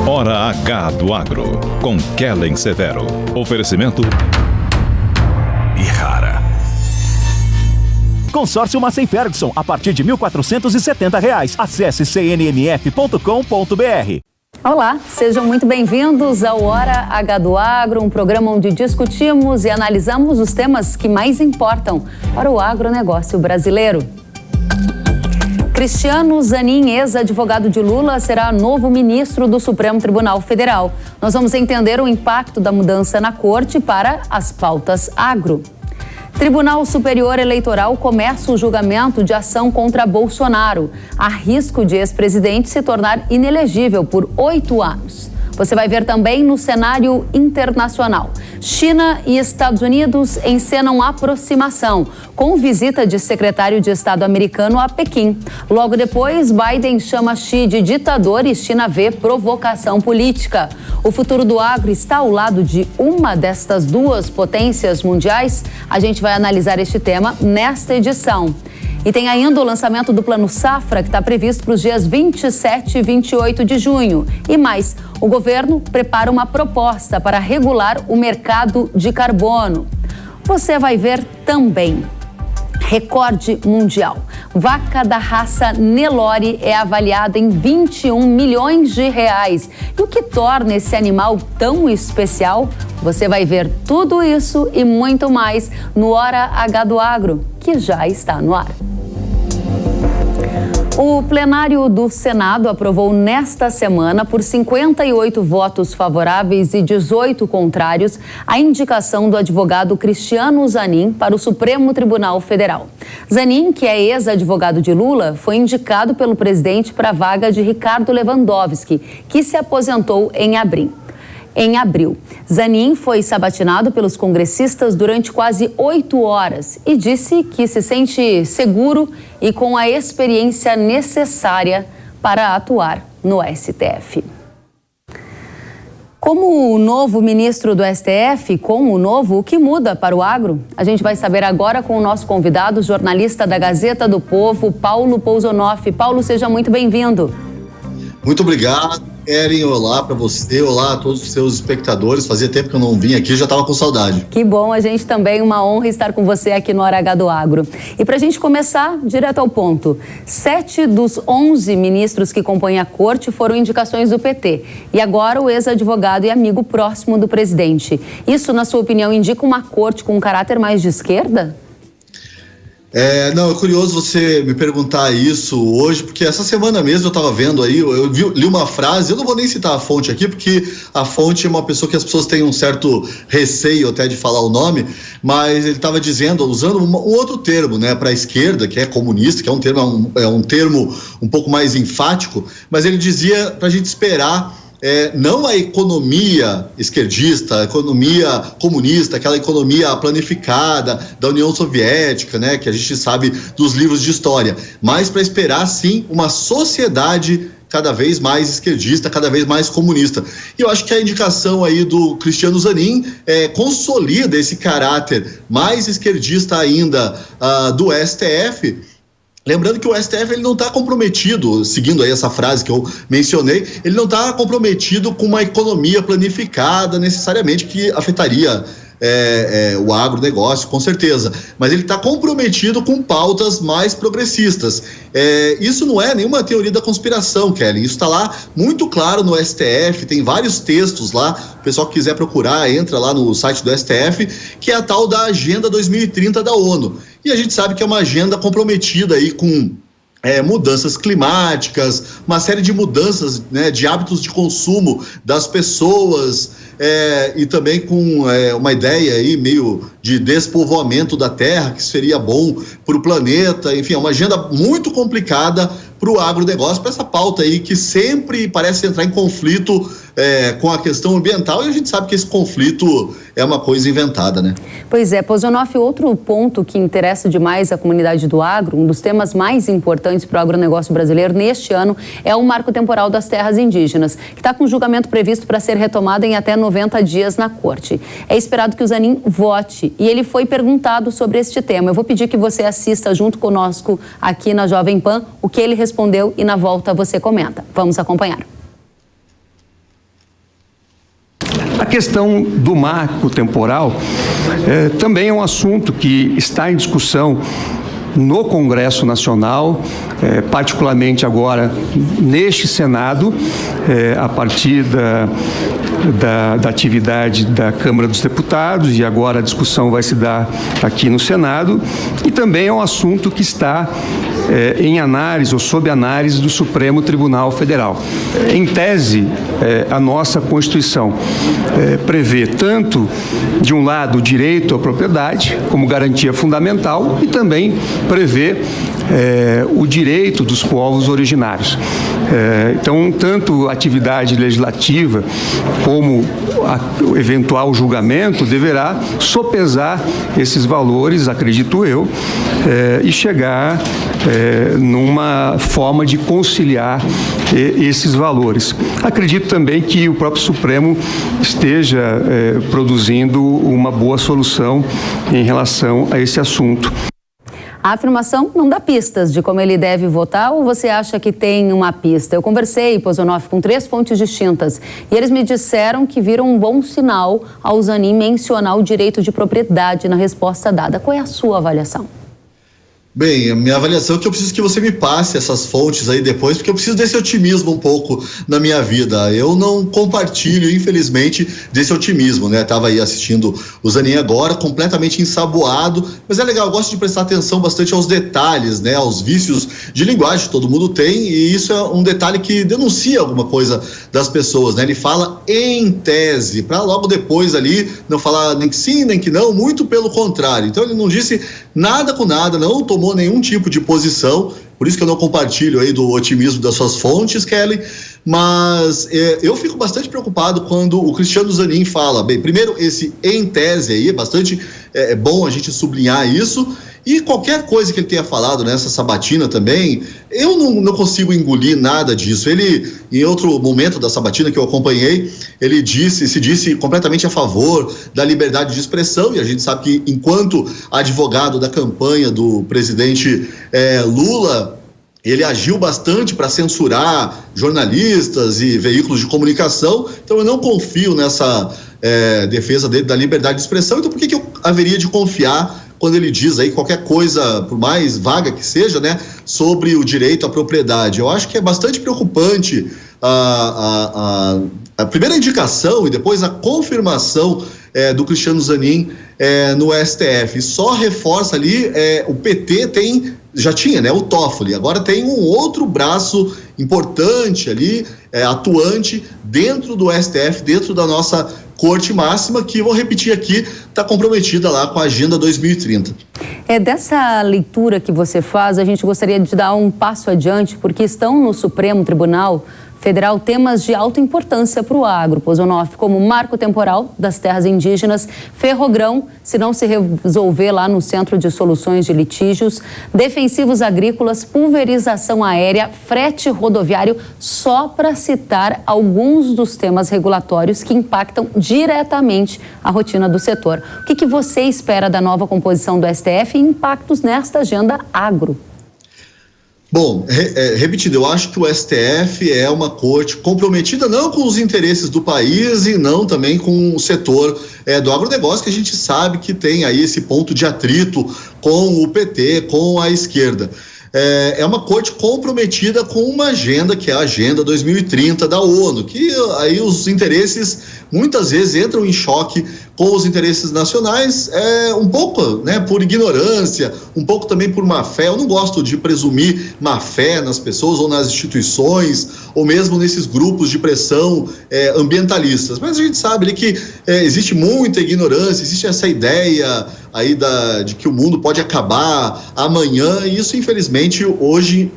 Hora H do Agro, com Kellen Severo. Oferecimento Ihara. Consórcio Massey Ferguson, a partir de R$ 1.470. Acesse cnmf.com.br. Olá, sejam muito bem-vindos ao Hora H do Agro, um programa onde discutimos e analisamos os temas que mais importam para o agronegócio brasileiro. Cristiano Zanin, ex-advogado de Lula, será novo ministro do Supremo Tribunal Federal. Nós vamos entender o impacto da mudança na corte para as pautas agro. Tribunal Superior Eleitoral começa o julgamento de ação contra Bolsonaro. Há risco de ex-presidente se tornar inelegível por 8 anos. Você vai ver também no cenário internacional. China e Estados Unidos encenam aproximação, com visita de secretário de Estado americano a Pequim. Logo depois, Biden chama Xi de ditador e China vê provocação política. O futuro do agro está ao lado de uma destas duas potências mundiais? A gente vai analisar este tema nesta edição. E tem ainda o lançamento do Plano Safra, que está previsto para os dias 27 e 28 de junho. E mais, o governo prepara uma proposta para regular o mercado de carbono. Você vai ver também. Recorde mundial. Vaca da raça Nelore é avaliada em 21 milhões de reais. E o que torna esse animal tão especial? Você vai ver tudo isso e muito mais no Hora H do Agro, que já está no ar. O plenário do Senado aprovou nesta semana, por 58 votos favoráveis e 18 contrários, a indicação do advogado Cristiano Zanin para o Supremo Tribunal Federal. Zanin, que é ex-advogado de Lula, foi indicado pelo presidente para a vaga de Ricardo Lewandowski, que se aposentou em abril. Zanin foi sabatinado pelos congressistas durante quase 8 horas e disse que se sente seguro e com a experiência necessária para atuar no STF. Como o novo ministro do STF, o que muda para o agro? A gente vai saber agora com o nosso convidado, jornalista da Gazeta do Povo, Paulo Pousonoff. Paulo, seja muito bem-vindo. Muito obrigado. Eren, olá para você, olá a todos os seus espectadores. Fazia tempo que eu não vim aqui, já estava com saudade. Que bom, a gente também, uma honra estar com você aqui no Hora H do Agro. E para a gente começar direto ao ponto, 7 dos 11 ministros que compõem a corte foram indicações do PT. E agora o ex-advogado e amigo próximo do presidente. Isso, na sua opinião, indica uma corte com um caráter mais de esquerda? Não, é curioso você me perguntar isso hoje, porque essa semana mesmo eu estava vendo aí, li uma frase, eu não vou nem citar a fonte aqui, porque a fonte é uma pessoa que as pessoas têm um certo receio até de falar o nome, mas ele estava dizendo, usando um outro termo, né, para a esquerda, que é comunista, que é um termo um pouco mais enfático, mas ele dizia para a gente esperar não a economia esquerdista, a economia comunista, aquela economia planificada da União Soviética, né, que a gente sabe dos livros de história, mas para esperar, sim, uma sociedade cada vez mais esquerdista, cada vez mais comunista. E eu acho que a indicação aí do Cristiano Zanin consolida esse caráter mais esquerdista ainda do STF. Lembrando que o STF ele não está comprometido, seguindo aí essa frase que eu mencionei, ele não está comprometido com uma economia planificada necessariamente que afetaria o agronegócio, com certeza, mas ele está comprometido com pautas mais progressistas. Isso não é nenhuma teoria da conspiração, Kelly, isso está lá muito claro no STF, tem vários textos lá, o pessoal que quiser procurar, entra lá no site do STF, que é a tal da Agenda 2030 da ONU. E a gente sabe que é uma agenda comprometida aí com mudanças climáticas, uma série de mudanças, né, de hábitos de consumo das pessoas, e também com uma ideia aí meio de despovoamento da terra, que seria bom para o planeta. Enfim, é uma agenda muito complicada para o agronegócio, para essa pauta aí que sempre parece entrar em conflito com a questão ambiental, e a gente sabe que esse conflito é uma coisa inventada, né? Pois é, Pozonoff, outro ponto que interessa demais a comunidade do agro, um dos temas mais importantes para o agronegócio brasileiro neste ano é o marco temporal das terras indígenas, que está com julgamento previsto para ser retomado em até 90 dias na corte. É esperado que o Zanin vote e ele foi perguntado sobre este tema. Eu vou pedir que você assista junto conosco aqui na Jovem Pan o que ele respondeu e na volta você comenta. Vamos acompanhar. A questão do marco temporal também é um assunto que está em discussão no Congresso Nacional, particularmente agora neste Senado, a partir da atividade da Câmara dos Deputados, e agora a discussão vai se dar aqui no Senado, e também é um assunto que está em análise ou sob análise do Supremo Tribunal Federal. Em tese, a nossa Constituição prevê tanto, de um lado, o direito à propriedade como garantia fundamental e também prevê o direito dos povos originários. Então, tanto a atividade legislativa como o eventual julgamento deverá sopesar esses valores, acredito eu, e chegar numa forma de conciliar esses valores. Acredito também que o próprio Supremo esteja produzindo uma boa solução em relação a esse assunto. A afirmação não dá pistas de como ele deve votar, ou você acha que tem uma pista? Eu conversei, Pozonoff, com 3 fontes distintas e eles me disseram que viram um bom sinal ao Zanin mencionar o direito de propriedade na resposta dada. Qual é a sua avaliação? Bem, a minha avaliação é que eu preciso que você me passe essas fontes aí depois, porque eu preciso desse otimismo um pouco na minha vida. Eu não compartilho, infelizmente, desse otimismo, né? Tava aí assistindo o Zanin agora, completamente ensaboado, mas é legal, eu gosto de prestar atenção bastante aos detalhes, né? Aos vícios de linguagem que todo mundo tem, e isso é um detalhe que denuncia alguma coisa das pessoas, né? Ele fala em tese, para logo depois ali não falar nem que sim, nem que não, muito pelo contrário. Então ele não disse nada com nada, não tomou nenhum tipo de posição, por isso que eu não compartilho aí do otimismo das suas fontes, Kelly, mas eu fico bastante preocupado quando o Cristiano Zanin fala, bem, primeiro esse em tese aí, é bastante bom a gente sublinhar isso, e qualquer coisa que ele tenha falado nessa sabatina também, eu não consigo engolir nada disso. Ele, em outro momento da sabatina que eu acompanhei, ele se disse completamente a favor da liberdade de expressão, e a gente sabe que enquanto advogado da campanha do presidente Lula, ele agiu bastante para censurar jornalistas e veículos de comunicação, então eu não confio nessa defesa dele da liberdade de expressão. Então por que eu haveria de confiar quando ele diz aí qualquer coisa, por mais vaga que seja, né, sobre o direito à propriedade? Eu acho que é bastante preocupante a primeira indicação e depois a confirmação do Cristiano Zanin no STF. Só reforça ali, o PT já tinha, né, o Toffoli, agora tem um outro braço importante ali, atuante dentro do STF, dentro da nossa Corte Máxima, que, vou repetir aqui, está comprometida lá com a Agenda 2030. Dessa leitura que você faz, a gente gostaria de dar um passo adiante, porque estão no Supremo Tribunal Federal temas de alta importância para o agro, Pozonoff, como marco temporal das terras indígenas, ferrogrão, se não se resolver lá no Centro de Soluções de Litígios, defensivos agrícolas, pulverização aérea, frete rodoviário, só para citar alguns dos temas regulatórios que impactam diretamente a rotina do setor. O que você espera da nova composição do STF e impactos nesta agenda agro? Bom, repetindo, eu acho que o STF é uma corte comprometida não com os interesses do país e não também com o setor do agronegócio, que a gente sabe que tem aí esse ponto de atrito com o PT, com a esquerda. É uma corte comprometida com uma agenda, que é a Agenda 2030 da ONU, que aí os interesses muitas vezes entram em choque com os interesses nacionais, um pouco, né, por ignorância, um pouco também por má fé. Eu não gosto de presumir má fé nas pessoas ou nas instituições, ou mesmo nesses grupos de pressão ambientalistas, mas a gente sabe ali que existe muita ignorância, existe essa ideia aí de que o mundo pode acabar amanhã, e isso infelizmente hoje,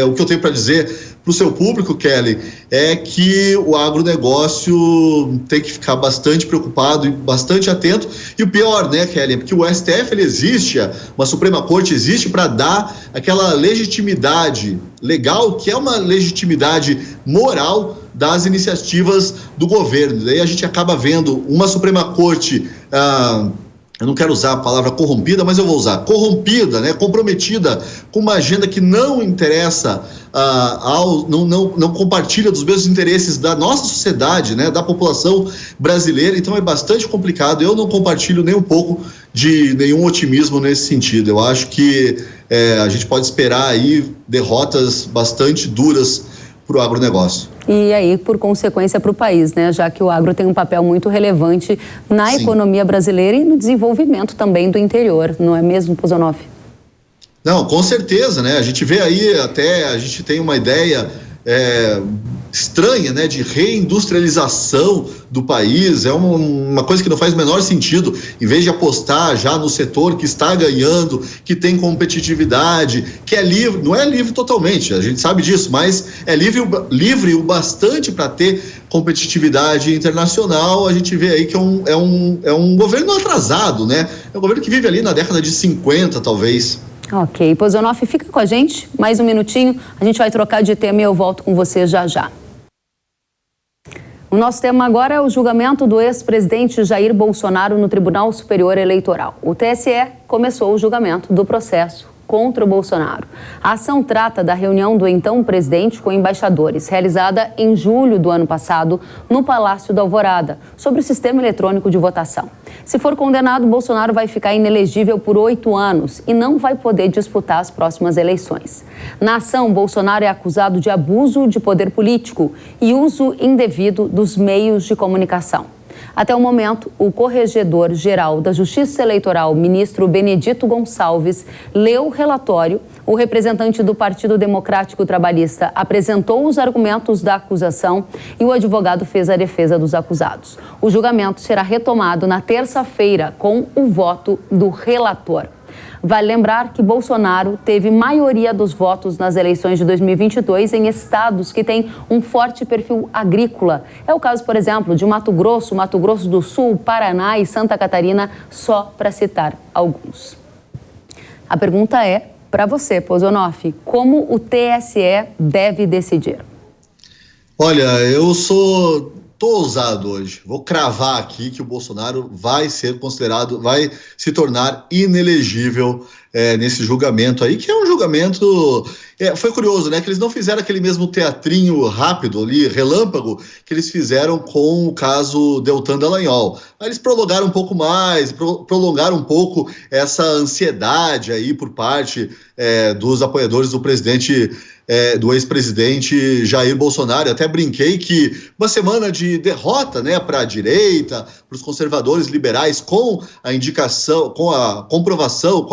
o que eu tenho para dizer para o seu público, Kelly, é que o agronegócio tem que ficar bastante preocupado e bastante atento. E o pior, né, Kelly, é porque o STF ele existe, uma Suprema Corte existe para dar aquela legitimidade legal, que é uma legitimidade moral das iniciativas do governo. Daí a gente acaba vendo uma Suprema Corte, eu não quero usar a palavra corrompida, mas eu vou usar, corrompida, né, comprometida com uma agenda que não interessa, não compartilha dos mesmos interesses da nossa sociedade, né, da população brasileira. Então é bastante complicado. Eu não compartilho nem um pouco de nenhum otimismo nesse sentido. Eu acho que a gente pode esperar aí derrotas bastante duras para o agronegócio. E aí, por consequência, para o país, né? Já que o agro tem um papel muito relevante na Sim. economia brasileira e no desenvolvimento também do interior, não é mesmo, Pozonoff? Não, com certeza, né? A gente vê aí, até a gente tem uma ideia estranha, né, de reindustrialização do país. É uma coisa que não faz o menor sentido. Em vez de apostar já no setor que está ganhando, que tem competitividade, que é livre, não é livre totalmente, a gente sabe disso, mas é livre o bastante para ter competitividade internacional. A gente vê aí que é um governo atrasado, né? É um governo que vive ali na década de 50, talvez. Ok, Pozonoff, fica com a gente, mais um minutinho, a gente vai trocar de tema e eu volto com você já já. O nosso tema agora é o julgamento do ex-presidente Jair Bolsonaro no Tribunal Superior Eleitoral. O TSE começou o julgamento do processo contra o Bolsonaro. A ação trata da reunião do então presidente com embaixadores, realizada em julho do ano passado no Palácio da Alvorada, sobre o sistema eletrônico de votação. Se for condenado, Bolsonaro vai ficar inelegível por 8 anos e não vai poder disputar as próximas eleições. Na ação, Bolsonaro é acusado de abuso de poder político e uso indevido dos meios de comunicação. Até o momento, o corregedor-geral da Justiça Eleitoral, ministro Benedito Gonçalves, leu o relatório. O representante do Partido Democrático Trabalhista apresentou os argumentos da acusação e o advogado fez a defesa dos acusados. O julgamento será retomado na terça-feira com o voto do relator. Vale lembrar que Bolsonaro teve maioria dos votos nas eleições de 2022 em estados que têm um forte perfil agrícola. É o caso, por exemplo, de Mato Grosso do Sul, Paraná e Santa Catarina, só para citar alguns. A pergunta é para você, Pozonoff, como o TSE deve decidir? Olha, tô ousado hoje. Vou cravar aqui que o Bolsonaro vai ser considerado, vai se tornar inelegível nesse julgamento aí, que é um julgamento... foi curioso, né? Que eles não fizeram aquele mesmo teatrinho rápido ali, relâmpago, que eles fizeram com o caso Deltan Dallagnol. Aí eles prolongaram um pouco mais, prolongaram um pouco essa ansiedade aí por parte dos apoiadores do presidente, do ex-presidente Jair Bolsonaro. Eu até brinquei que uma semana de derrota, né, para a direita, para os conservadores liberais, com a indicação, com a aprovação,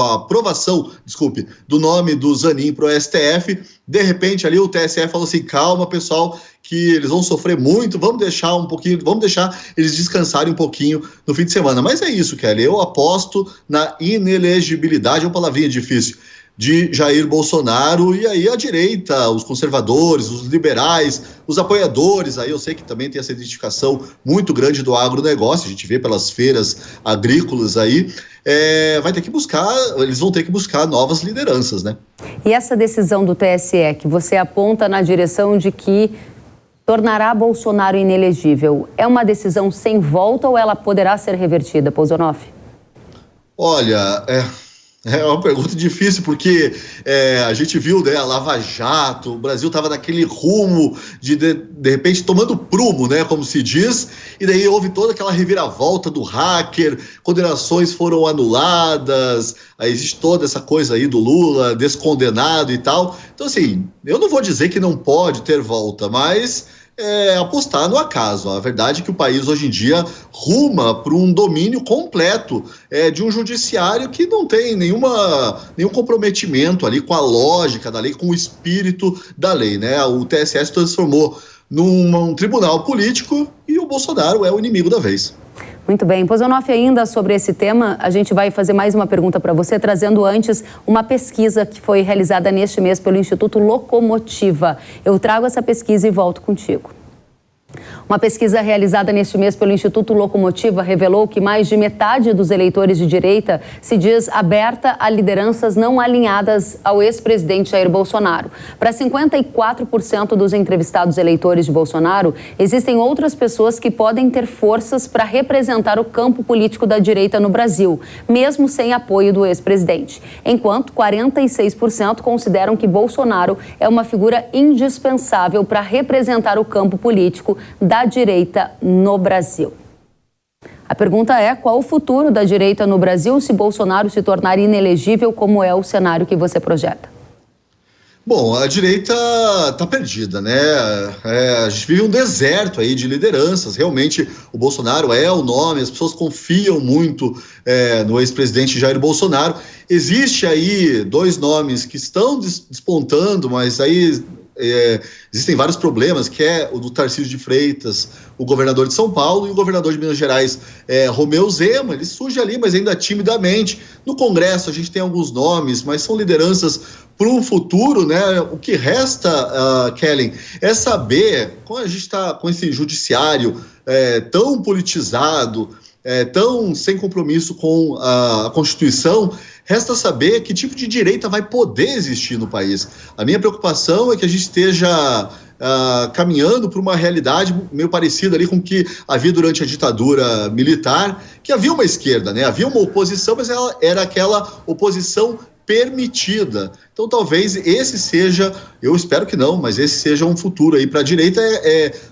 do nome do Zanin para o STF, de repente ali o TSE falou assim: calma, pessoal, que eles vão sofrer muito, vamos deixar eles descansarem um pouquinho no fim de semana. Mas é isso, Kelly, eu aposto na inelegibilidade, é uma palavrinha difícil, de Jair Bolsonaro. E aí a direita, os conservadores, os liberais, os apoiadores, aí eu sei que também tem essa identificação muito grande do agronegócio, a gente vê pelas feiras agrícolas aí, eles vão ter que buscar novas lideranças, né? E essa decisão do TSE que você aponta na direção de que tornará Bolsonaro inelegível, é uma decisão sem volta ou ela poderá ser revertida, Pozonoff? Olha, é uma pergunta difícil, porque a gente viu, né, a Lava Jato, o Brasil estava naquele rumo de repente tomando prumo, né, como se diz, e daí houve toda aquela reviravolta do hacker, condenações foram anuladas, aí existe toda essa coisa aí do Lula descondenado e tal. Então, assim, eu não vou dizer que não pode ter volta, mas apostar no acaso. A verdade é que o país hoje em dia ruma para um domínio completo de um judiciário que não tem nenhum comprometimento ali com a lógica da lei, com o espírito da lei, né? O TSE se transformou num tribunal político e o Bolsonaro é o inimigo da vez. Muito bem. Pozonoff, ainda sobre esse tema, a gente vai fazer mais uma pergunta para você, trazendo antes uma pesquisa que foi realizada neste mês pelo Instituto Locomotiva. Eu trago essa pesquisa e volto contigo. Uma pesquisa realizada neste mês pelo Instituto Locomotiva revelou que mais de metade dos eleitores de direita se diz aberta a lideranças não alinhadas ao ex-presidente Jair Bolsonaro. Para 54% dos entrevistados eleitores de Bolsonaro, existem outras pessoas que podem ter forças para representar o campo político da direita no Brasil, mesmo sem apoio do ex-presidente. Enquanto 46% consideram que Bolsonaro é uma figura indispensável para representar o campo político da direita no Brasil. A pergunta é: qual o futuro da direita no Brasil se Bolsonaro se tornar inelegível, como é o cenário que você projeta? Bom, a direita está perdida, né? A gente vive um deserto aí de lideranças. Realmente, o Bolsonaro é o nome, as pessoas confiam muito no ex-presidente Jair Bolsonaro. Existe aí dois nomes que estão despontando, mas aí existem vários problemas, que é o do Tarcísio de Freitas, o governador de São Paulo, e o governador de Minas Gerais, Romeu Zema. Ele surge ali, mas ainda timidamente. No Congresso a gente tem alguns nomes, mas são lideranças para um futuro, né? O que resta, Kellen, é saber, como a gente está com esse judiciário tão politizado, tão sem compromisso com a Constituição, resta saber que tipo de direita vai poder existir no país. A minha preocupação é que a gente esteja caminhando para uma realidade meio parecida ali com o que havia durante a ditadura militar, que havia uma esquerda, né? Havia uma oposição, mas ela era aquela oposição permitida. Então talvez esse seja, eu espero que não, mas esse seja um futuro aí para a direita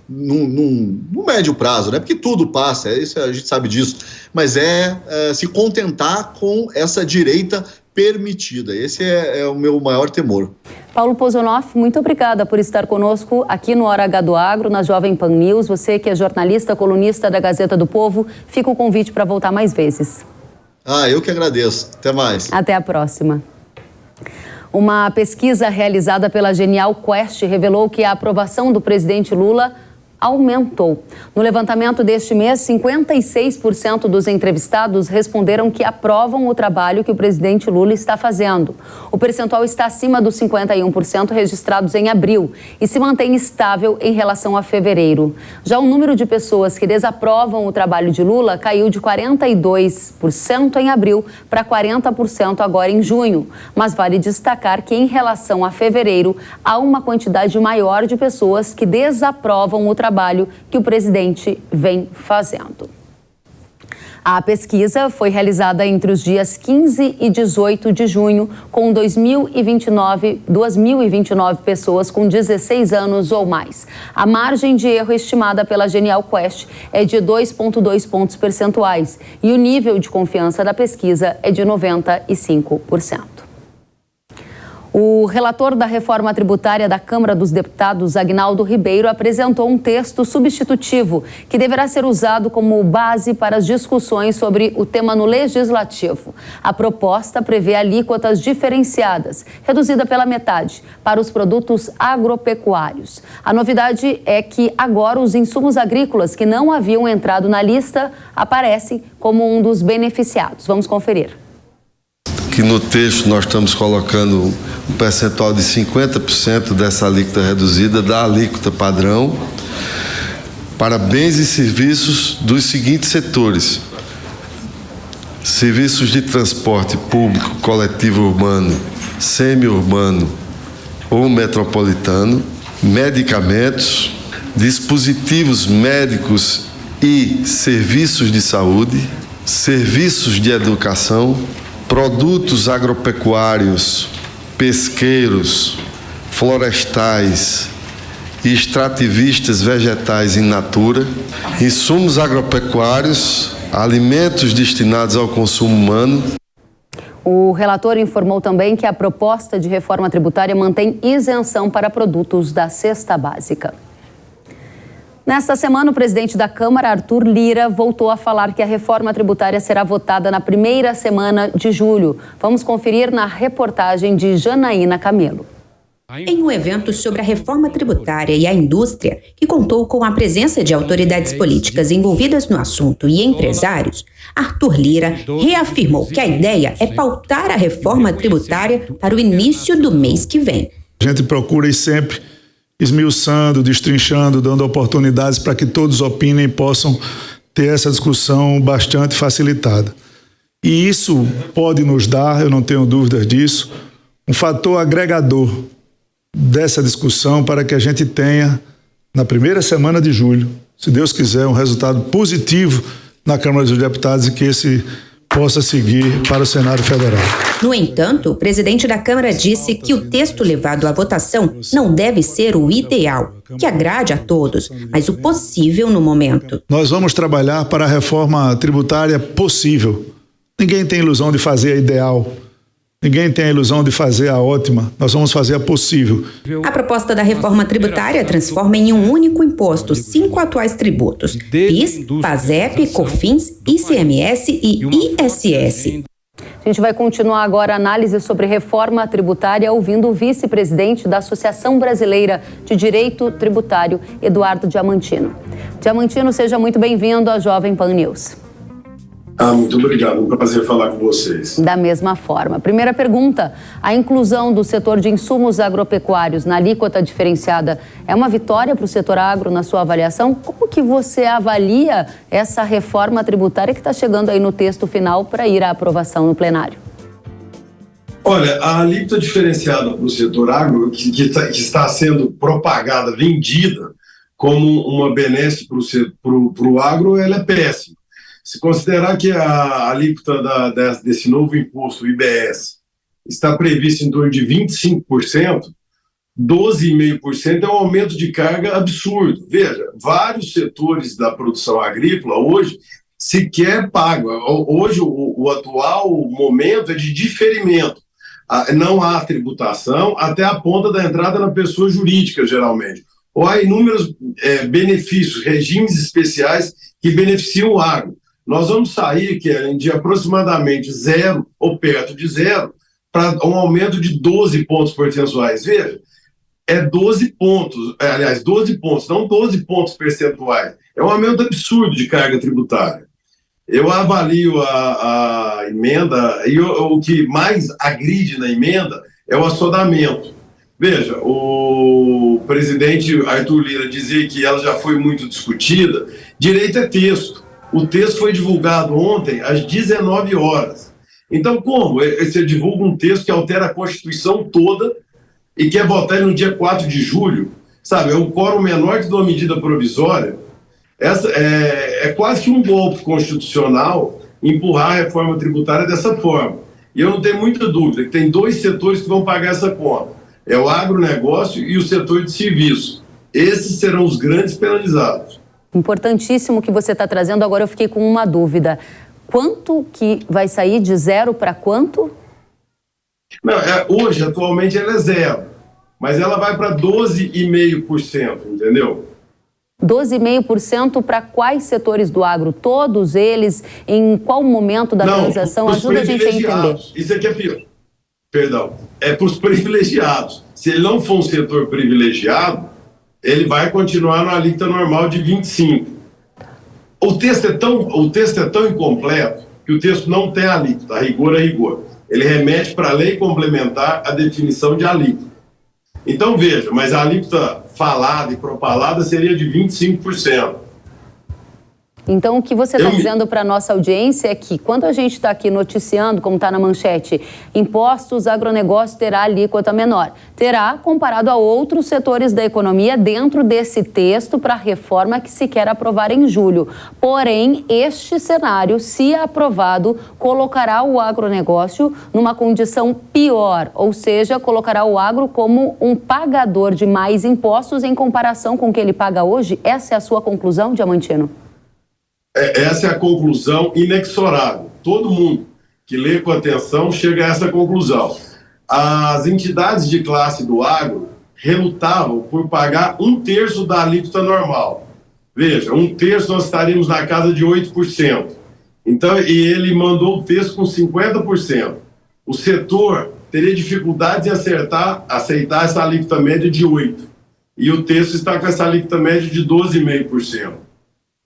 no médio prazo, né? Porque tudo passa, isso, a gente sabe disso, mas se contentar com essa direita permitida. Esse é o meu maior temor. Paulo Pozonoff, muito obrigada por estar conosco aqui no Hora H do Agro, na Jovem Pan News. Você que é jornalista, colunista da Gazeta do Povo, fica o convite para voltar mais vezes. Eu que agradeço. Até mais. Até a próxima. Uma pesquisa realizada pela Genial Quest revelou que a aprovação do presidente Lula aumentou. No levantamento deste mês, 56% dos entrevistados responderam que aprovam o trabalho que o presidente Lula está fazendo. O percentual está acima dos 51% registrados em abril e se mantém estável em relação a fevereiro. Já o número de pessoas que desaprovam o trabalho de Lula caiu de 42% em abril para 40% agora em junho. Mas vale destacar que, em relação a fevereiro, há uma quantidade maior de pessoas que desaprovam o trabalho que o presidente vem fazendo. A pesquisa foi realizada entre os dias 15 e 18 de junho, com 2.029 pessoas com 16 anos ou mais. A margem de erro estimada pela Genial Quest é de 2,2 pontos percentuais e o nível de confiança da pesquisa é de 95%. O relator da reforma tributária da Câmara dos Deputados, Agnaldo Ribeiro, apresentou um texto substitutivo que deverá ser usado como base para as discussões sobre o tema no Legislativo. A proposta prevê alíquotas diferenciadas, reduzida pela metade, para os produtos agropecuários. A novidade é que agora os insumos agrícolas que não haviam entrado na lista aparecem como um dos beneficiados. Vamos conferir. Que no texto nós estamos colocando um percentual de 50% dessa alíquota reduzida da alíquota padrão para bens e serviços dos seguintes setores: serviços de transporte público, coletivo urbano, semi-urbano ou metropolitano, medicamentos, dispositivos médicos e serviços de saúde, serviços de educação, produtos agropecuários, pesqueiros, florestais e extrativistas vegetais in natura, insumos agropecuários, alimentos destinados ao consumo humano. O relator informou também que a proposta de reforma tributária mantém isenção para produtos da cesta básica. Nesta semana, o presidente da Câmara, Arthur Lira, voltou a falar que a reforma tributária será votada na primeira semana de julho. Vamos conferir na reportagem de Janaína Camelo. Em um evento sobre a reforma tributária e a indústria, que contou com a presença de autoridades políticas envolvidas no assunto e empresários, Arthur Lira reafirmou que a ideia é pautar a reforma tributária para o início do mês que vem. A gente procura ir sempre esmiuçando, destrinchando, dando oportunidades para que todos opinem e possam ter essa discussão bastante facilitada. E isso pode nos dar, eu não tenho dúvidas disso, um fator agregador dessa discussão para que a gente tenha, na primeira semana de julho, se Deus quiser, um resultado positivo na Câmara dos Deputados e que esse possa seguir para o Senado Federal. No entanto, o presidente da Câmara disse que o texto levado à votação não deve ser o ideal, que agrade a todos, mas o possível no momento. Nós vamos trabalhar para a reforma tributária possível. Ninguém tem ilusão de fazer a ideal. Ninguém tem a ilusão de fazer a ótima. Nós vamos fazer a possível. A proposta da reforma tributária transforma em um único imposto 5 atuais tributos: PIS, PASEP, COFINS, ICMS e ISS. A gente vai continuar agora a análise sobre reforma tributária ouvindo o vice-presidente da Associação Brasileira de Direito Tributário, Eduardo Diamantino. Diamantino, seja muito bem-vindo à Jovem Pan News. Muito obrigado, um prazer falar com vocês. Da mesma forma. Primeira pergunta, a inclusão do setor de insumos agropecuários na alíquota diferenciada é uma vitória para o setor agro na sua avaliação? Como que você avalia essa reforma tributária que está chegando aí no texto final para ir à aprovação no plenário? Olha, a alíquota diferenciada para o setor agro, que está sendo propagada, vendida como uma benesse para o agro, ela é péssima. Se considerar que a alíquota desse novo imposto, o IBS, está prevista em torno de 25%, 12,5% é um aumento de carga absurdo. Veja, vários setores da produção agrícola hoje sequer pagam. Hoje, o atual momento é de diferimento. Não há tributação até a ponta da entrada na pessoa jurídica, geralmente. Ou há inúmeros benefícios, regimes especiais que beneficiam o agro. Nós vamos sair de aproximadamente zero ou perto de zero para um aumento de 12 pontos percentuais. Veja, é 12 pontos, aliás, 12 pontos, não 12 pontos percentuais. É um aumento absurdo de carga tributária. Eu avalio a emenda e o que mais agride na emenda é o assodamento. Veja, o presidente Arthur Lira dizia que ela já foi muito discutida. Direito é texto. O texto foi divulgado ontem às 19 horas. Então, como? Você divulga um texto que altera a Constituição toda e quer votar no dia 4 de julho? Sabe, é um quórum menor que de uma medida provisória. É quase que um golpe constitucional empurrar a reforma tributária dessa forma. E eu não tenho muita dúvida que tem dois setores que vão pagar essa conta. É o agronegócio e o setor de serviço. Esses serão os grandes penalizados. Importantíssimo que você está trazendo. Agora eu fiquei com uma dúvida. Quanto que vai sair de zero para quanto? Não, hoje, atualmente, ela é zero. Mas ela vai para 12,5%, entendeu? 12,5% para quais setores do agro? Todos eles? Em qual momento da transação? Ajuda a gente a entender. Isso aqui é pior. Perdão. É para os privilegiados. Se ele não for um setor privilegiado, ele vai continuar na alíquota normal de 25%. O texto é tão incompleto que o texto não tem alíquota, a rigor é rigor. Ele remete para a lei complementar a definição de alíquota. Então, veja, mas a alíquota falada e propalada seria de 25%. Então, o que você está dizendo para a nossa audiência é que, quando a gente está aqui noticiando, como está na manchete, impostos, agronegócio terá alíquota menor. Terá, comparado a outros setores da economia, dentro desse texto para a reforma que se quer aprovar em julho. Porém, este cenário, se aprovado, colocará o agronegócio numa condição pior, ou seja, colocará o agro como um pagador de mais impostos em comparação com o que ele paga hoje. Essa é a sua conclusão, Diamantino? Essa é a conclusão inexorável. Todo mundo que lê com atenção chega a essa conclusão. As entidades de classe do agro relutavam por pagar 1/3 da alíquota normal. Veja, 1/3 nós estaríamos na casa de 8%. Então, e ele mandou o texto com 50%. O setor teria dificuldade em aceitar essa alíquota média de 8%. E o texto está com essa alíquota média de 12,5%.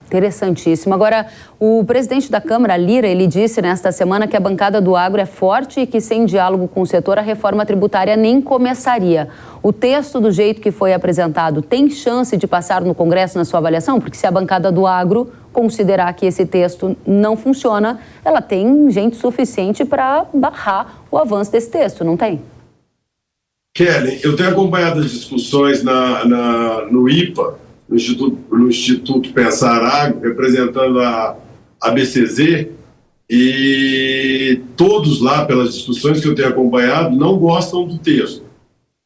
Interessantíssimo. Agora, o presidente da Câmara, Lira, ele disse nesta semana que a bancada do agro é forte e que sem diálogo com o setor a reforma tributária nem começaria. O texto, do jeito que foi apresentado, tem chance de passar no Congresso na sua avaliação? Porque se a bancada do agro considerar que esse texto não funciona, ela tem gente suficiente para barrar o avanço desse texto, não tem? Kelly, eu tenho acompanhado as discussões no IPA, no Instituto Pensar Agro, representando a BCZ, e todos lá, pelas discussões que eu tenho acompanhado, não gostam do texto.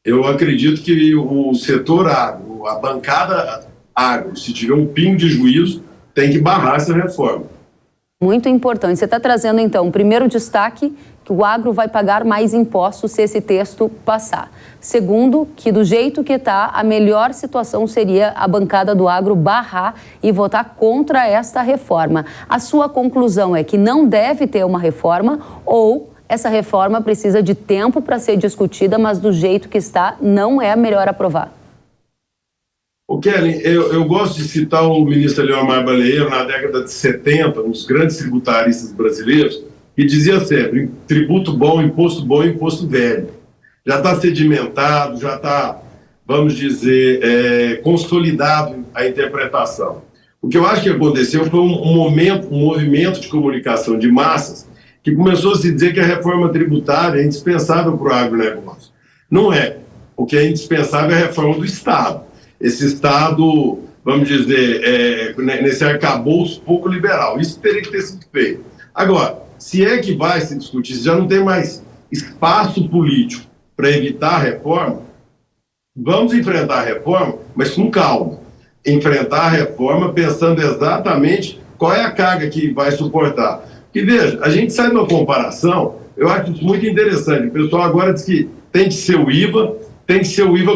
Eu acredito que o setor agro, a bancada agro, se tiver um pingo de juízo, tem que barrar essa reforma. Muito importante. Você está trazendo, então, o primeiro destaque, que o agro vai pagar mais impostos se esse texto passar. Segundo, que do jeito que está, a melhor situação seria a bancada do agro barrar e votar contra esta reforma. A sua conclusão é que não deve ter uma reforma ou essa reforma precisa de tempo para ser discutida, mas do jeito que está, não é melhor aprovar? O Kelly, eu gosto de citar o ministro Eliomar Baleiro, na década de 70, um dos grandes tributaristas brasileiros, que dizia sempre: tributo bom, imposto velho. Já está sedimentado, já está, vamos dizer, consolidado a interpretação. O que eu acho que aconteceu foi um movimento de comunicação de massas que começou a se dizer que a reforma tributária é indispensável para o agronegócio. Não é. O que é indispensável é a reforma do Estado. Esse Estado, vamos dizer, nesse arcabouço pouco liberal. Isso teria que ter sido feito. Agora, se é que vai se discutir, se já não tem mais espaço político para evitar a reforma, vamos enfrentar a reforma, mas com calma. Enfrentar a reforma pensando exatamente qual é a carga que vai suportar. E veja, a gente sai de uma comparação, eu acho isso muito interessante. O pessoal agora diz que tem que ser o IVA,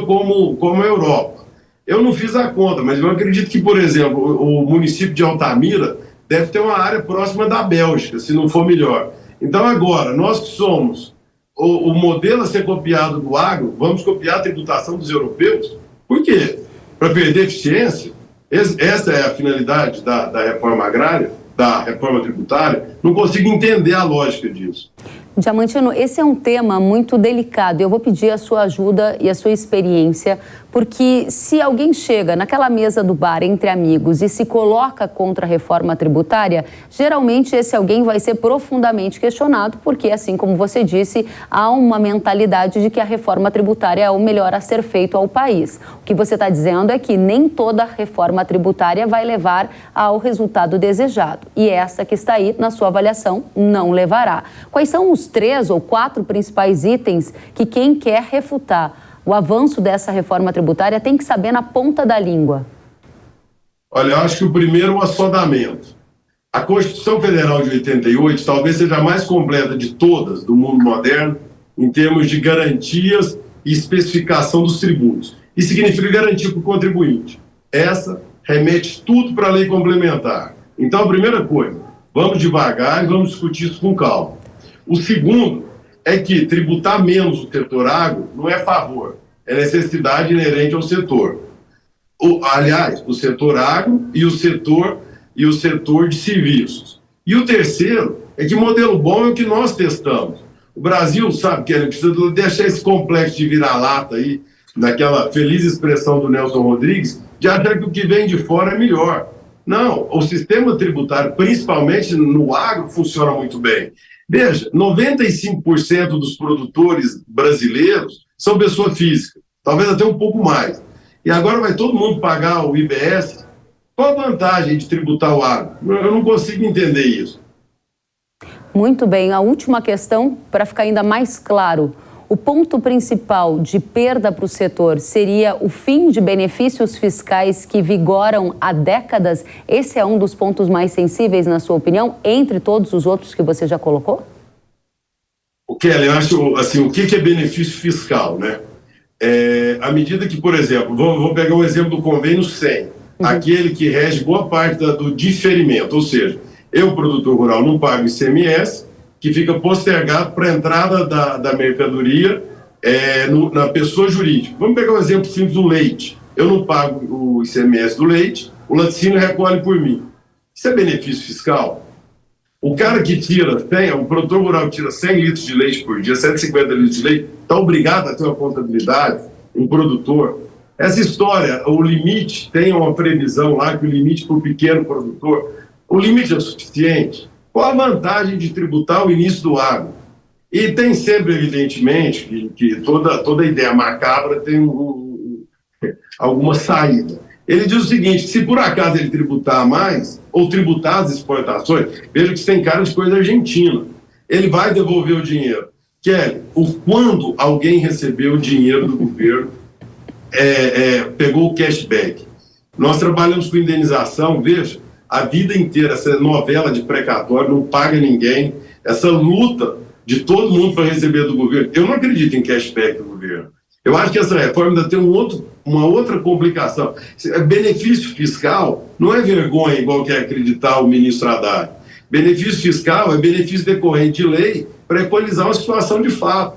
como a Europa. Eu não fiz a conta, mas eu acredito que, por exemplo, o município de Altamira deve ter uma área próxima da Bélgica, se não for melhor. Então, agora, nós que somos o modelo a ser copiado do agro, vamos copiar a tributação dos europeus? Por quê? Para perder eficiência? Essa é a finalidade da reforma agrária, da reforma tributária? Não consigo entender a lógica disso. Diamantino, esse é um tema muito delicado. Eu vou pedir a sua ajuda e a sua experiência, porque se alguém chega naquela mesa do bar entre amigos e se coloca contra a reforma tributária, geralmente esse alguém vai ser profundamente questionado, porque, assim como você disse, há uma mentalidade de que a reforma tributária é o melhor a ser feito ao país. O que você está dizendo é que nem toda reforma tributária vai levar ao resultado desejado. E essa que está aí, na sua avaliação, não levará. Quais são os 3 ou 4 principais itens que quem quer refutar o avanço dessa reforma tributária tem que saber na ponta da língua? Olha, eu acho que o primeiro é o assodamento. A Constituição Federal de 88 talvez seja a mais completa de todas do mundo moderno em termos de garantias e especificação dos tributos. Isso significa garantia para o contribuinte. Essa remete tudo para a lei complementar. Então, a primeira coisa, vamos devagar e vamos discutir isso com calma. O segundo é que tributar menos o setor agro não é favor, é necessidade inerente ao setor. Aliás, o setor agro e o setor de serviços. E o terceiro é que modelo bom é o que nós testamos. O Brasil, sabe, que ele precisa deixar esse complexo de vira-lata aí, naquela feliz expressão do Nelson Rodrigues, de achar que o que vem de fora é melhor. Não, o sistema tributário, principalmente no agro, funciona muito bem. Veja, 95% dos produtores brasileiros são pessoa física, talvez até um pouco mais. E agora vai todo mundo pagar o IBS. Qual a vantagem de tributar o agro? Eu não consigo entender isso. Muito bem. A última questão, para ficar ainda mais claro. O ponto principal de perda para o setor seria o fim de benefícios fiscais que vigoram há décadas? Esse é um dos pontos mais sensíveis, na sua opinião, entre todos os outros que você já colocou? O Kelly, eu acho, assim, o que é benefício fiscal, né? À medida que, por exemplo, vou pegar um exemplo do convênio 100, aquele que rege boa parte do diferimento, ou seja, eu, produtor rural, não pago ICMS, que fica postergado para a entrada da mercadoria na pessoa jurídica. Vamos pegar um exemplo simples do leite. Eu não pago o ICMS do leite, o laticínio recolhe por mim. Isso é benefício fiscal? O cara que o produtor rural que tira 100 litros de leite por dia, 150 litros de leite, está obrigado a ter uma contabilidade, um produtor. Essa história, o limite, tem uma previsão lá que o limite para o pequeno produtor, o limite é suficiente? Qual a vantagem de tributar o início do agro? E tem sempre, evidentemente, que toda ideia macabra tem alguma saída. Ele diz o seguinte: se por acaso ele tributar mais, ou tributar as exportações, veja que isso tem cara de coisa argentina, ele vai devolver o dinheiro. Quando alguém recebeu o dinheiro do governo, pegou o cashback. Nós trabalhamos com indenização, veja, a vida inteira, essa novela de precatório, não paga ninguém, essa luta de todo mundo para receber do governo. Eu não acredito em cashback do governo. Eu acho que essa reforma ainda tem uma outra complicação. Benefício fiscal não é vergonha igual que é acreditar o ministro Haddad. Benefício fiscal é benefício decorrente de lei para equalizar uma situação de fato.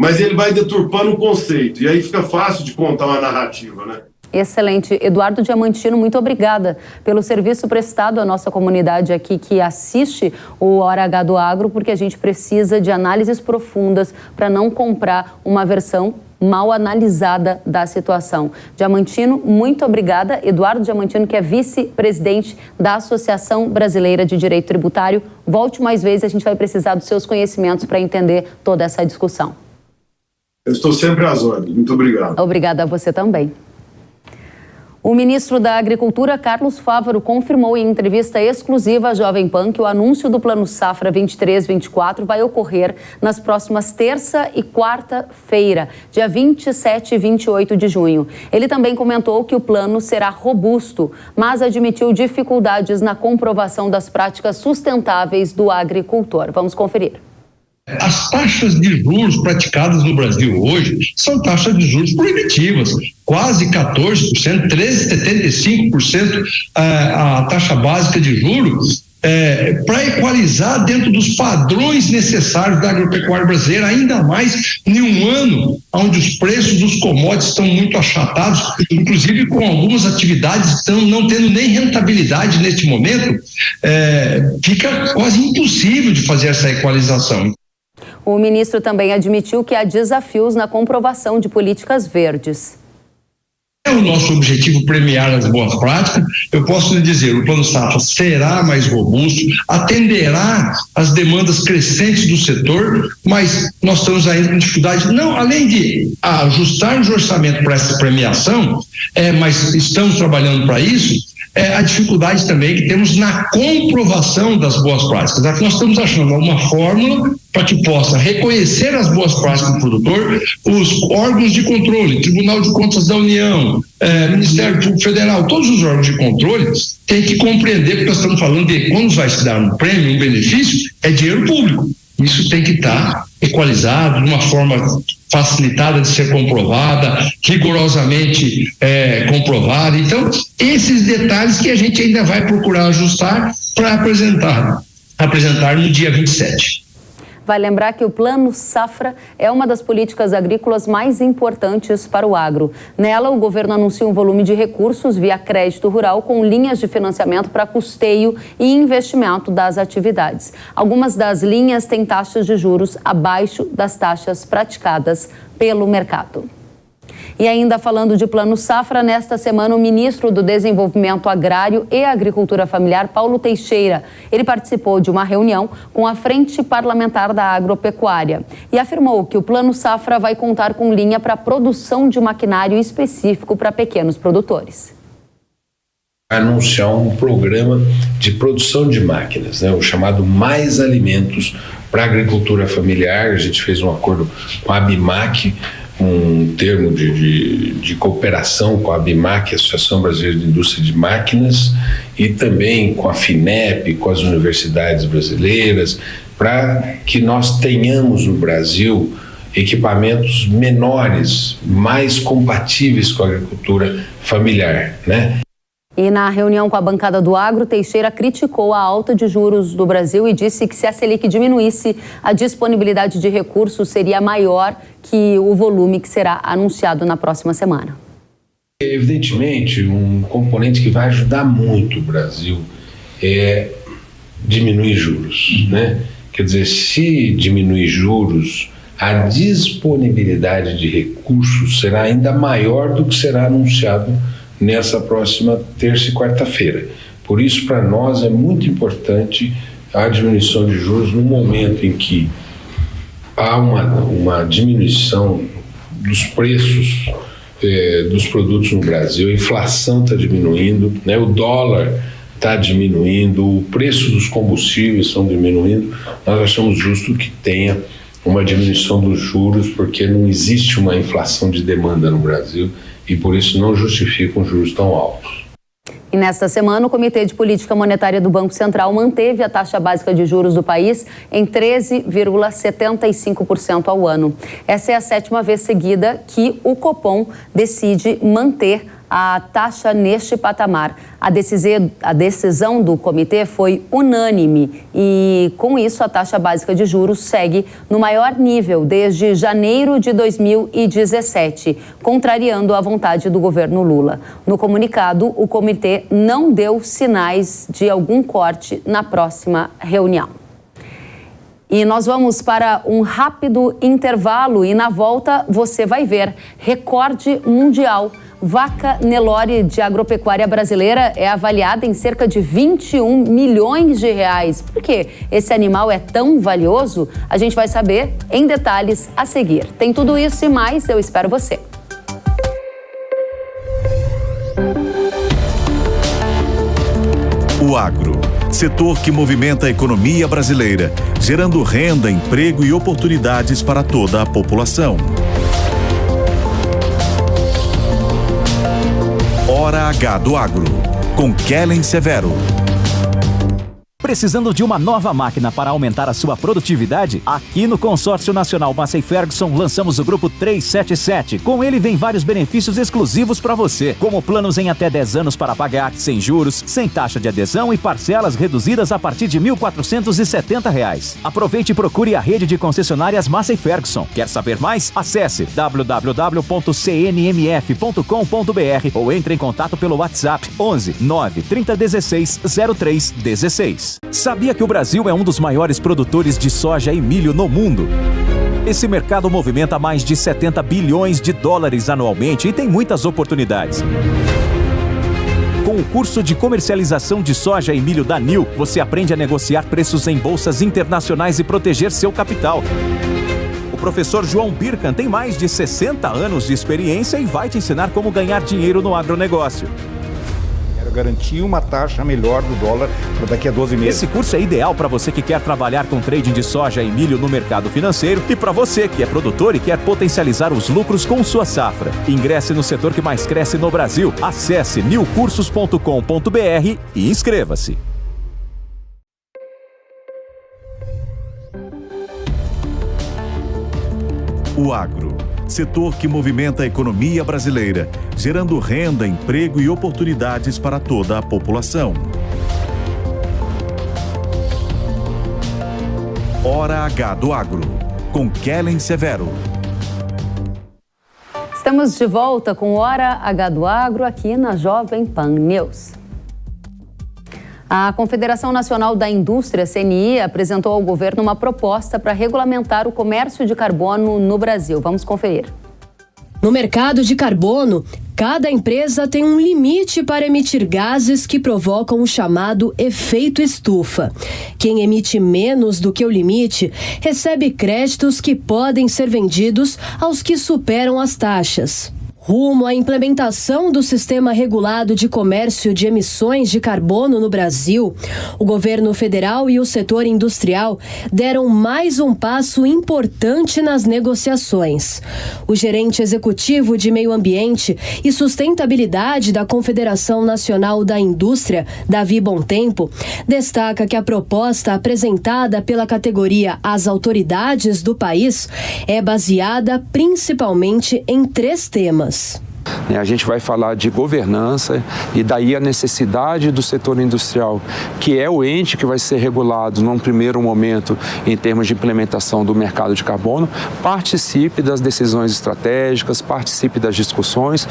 Mas ele vai deturpando o conceito, e aí fica fácil de contar uma narrativa, né? Excelente. Eduardo Diamantino, muito obrigada pelo serviço prestado à nossa comunidade aqui que assiste o Hora H do Agro, porque a gente precisa de análises profundas para não comprar uma versão mal analisada da situação. Diamantino, muito obrigada. Eduardo Diamantino, que é vice-presidente da Associação Brasileira de Direito Tributário. Volte mais vezes, a gente vai precisar dos seus conhecimentos para entender toda essa discussão. Eu estou sempre às ordens. Muito obrigado. Obrigada a você também. O ministro da Agricultura, Carlos Fávaro, confirmou em entrevista exclusiva à Jovem Pan que o anúncio do Plano Safra 23-24 vai ocorrer nas próximas terça e quarta-feira, dia 27 e 28 de junho. Ele também comentou que o plano será robusto, mas admitiu dificuldades na comprovação das práticas sustentáveis do agricultor. Vamos conferir. As taxas de juros praticadas no Brasil hoje são taxas de juros proibitivas, quase 14%, 13,75% a taxa básica de juros, para equalizar dentro dos padrões necessários da agropecuária brasileira, ainda mais em um ano onde os preços dos commodities estão muito achatados, inclusive com algumas atividades estão não tendo nem rentabilidade neste momento, fica quase impossível de fazer essa equalização. O ministro também admitiu que há desafios na comprovação de políticas verdes. É o nosso objetivo premiar as boas práticas. Eu posso lhe dizer, o Plano Safra será mais robusto, atenderá às demandas crescentes do setor, mas nós estamos ainda com dificuldade, não, além de ajustarmos o orçamento para essa premiação, mas estamos trabalhando para isso, a dificuldade também que temos na comprovação das boas práticas. Aqui nós estamos achando uma fórmula para que possa reconhecer as boas práticas do produtor, os órgãos de controle, Tribunal de Contas da União, Ministério Público Federal, todos os órgãos de controle têm que compreender que nós estamos falando de quando vai se dar um prêmio, um benefício, é dinheiro público. Isso tem que estar equalizado, de uma forma facilitada de ser comprovada, rigorosamente comprovada. Então, esses detalhes que a gente ainda vai procurar ajustar para apresentar no dia 27. Vai lembrar que o Plano Safra é uma das políticas agrícolas mais importantes para o agro. Nela, o governo anuncia um volume de recursos via crédito rural com linhas de financiamento para custeio e investimento das atividades. Algumas das linhas têm taxas de juros abaixo das taxas praticadas pelo mercado. E ainda falando de Plano Safra, nesta semana o ministro do Desenvolvimento Agrário e Agricultura Familiar, Paulo Teixeira, ele participou de uma reunião com a Frente Parlamentar da Agropecuária e afirmou que o Plano Safra vai contar com linha para a produção de maquinário específico para pequenos produtores. Anunciar um programa de produção de máquinas, o chamado Mais Alimentos para a Agricultura Familiar. A gente fez um acordo com a ABIMAC, um termo de cooperação com a ABIMAC, Associação Brasileira de Indústria de Máquinas, e também com a FINEP, com as universidades brasileiras, para que nós tenhamos no Brasil equipamentos menores, mais compatíveis com a agricultura familiar, E na reunião com a bancada do Agro, Teixeira criticou a alta de juros do Brasil e disse que se a Selic diminuísse, a disponibilidade de recursos seria maior que o volume que será anunciado na próxima semana. Evidentemente, um componente que vai ajudar muito o Brasil é diminuir juros, né? Quer dizer, se diminuir juros, a disponibilidade de recursos será ainda maior do que será anunciado nessa próxima terça e quarta-feira. Por isso, para nós, é muito importante a diminuição de juros no momento em que há uma diminuição dos preços dos produtos no Brasil, a inflação está diminuindo, né? O dólar está diminuindo, o preço dos combustíveis estão diminuindo. Nós achamos justo que tenha uma diminuição dos juros, porque não existe uma inflação de demanda no Brasil e por isso não justificam juros tão altos. E nesta semana, o Comitê de Política Monetária do Banco Central manteve a taxa básica de juros do país em 13,75% ao ano. Essa é a 7ª vez seguida que o Copom decide manter a taxa neste patamar. A decisão do comitê foi unânime e, com isso, a taxa básica de juros segue no maior nível desde janeiro de 2017, contrariando a vontade do governo Lula. No comunicado, o comitê não deu sinais de algum corte na próxima reunião. E nós vamos para um rápido intervalo e, na volta, você vai ver recorde mundial. Vaca Nelore de agropecuária brasileira é avaliada em cerca de 21 milhões de reais. Por que esse animal é tão valioso? A gente vai saber em detalhes a seguir. Tem tudo isso e mais, eu espero você. O agro, setor que movimenta a economia brasileira, gerando renda, emprego e oportunidades para toda a população. Hora H do Agro, com Kellen Severo. Precisando de uma nova máquina para aumentar a sua produtividade? Aqui no Consórcio Nacional Massey Ferguson lançamos o Grupo 377. Com ele vem vários benefícios exclusivos para você, como planos em até 10 anos para pagar, sem juros, sem taxa de adesão e parcelas reduzidas a partir de R$ 1.470. Aproveite e procure a rede de concessionárias Massey Ferguson. Quer saber mais? Acesse www.cnmf.com.br ou entre em contato pelo WhatsApp 11 9 3016 0316. Sabia que o Brasil é um dos maiores produtores de soja e milho no mundo? Esse mercado movimenta mais de 70 bilhões de dólares anualmente e tem muitas oportunidades. Com o curso de comercialização de soja e milho da NIL, você aprende a negociar preços em bolsas internacionais e proteger seu capital. O professor João Birkan tem mais de 60 anos de experiência e vai te ensinar como ganhar dinheiro no agronegócio. Garantir uma taxa melhor do dólar para daqui a 12 meses. Esse curso é ideal para você que quer trabalhar com trading de soja e milho no mercado financeiro e para você que é produtor e quer potencializar os lucros com sua safra. Ingresse no setor que mais cresce no Brasil. Acesse nilcursos.com.br e inscreva-se. O agro, setor que movimenta a economia brasileira, gerando renda, emprego e oportunidades para toda a população. Hora H do Agro, com Kellen Severo. Estamos de volta com Hora H do Agro aqui na Jovem Pan News. A Confederação Nacional da Indústria, CNI, apresentou ao governo uma proposta para regulamentar o comércio de carbono no Brasil. Vamos conferir. No mercado de carbono, cada empresa tem um limite para emitir gases que provocam o chamado efeito estufa. Quem emite menos do que o limite recebe créditos que podem ser vendidos aos que superam as taxas. Rumo à implementação do Sistema Regulado de Comércio de Emissões de Carbono no Brasil, o governo federal e o setor industrial deram mais um passo importante nas negociações. O gerente executivo de Meio Ambiente e Sustentabilidade da Confederação Nacional da Indústria, Davi Bontempo, destaca que a proposta apresentada pela categoria às autoridades do país é baseada principalmente em 3 temas. né? A gente vai falar de governança e daí a necessidade do setor industrial, que é o ente que vai ser regulado num primeiro momento em termos de implementação do mercado de carbono, participe das decisões estratégicas, participe das discussões.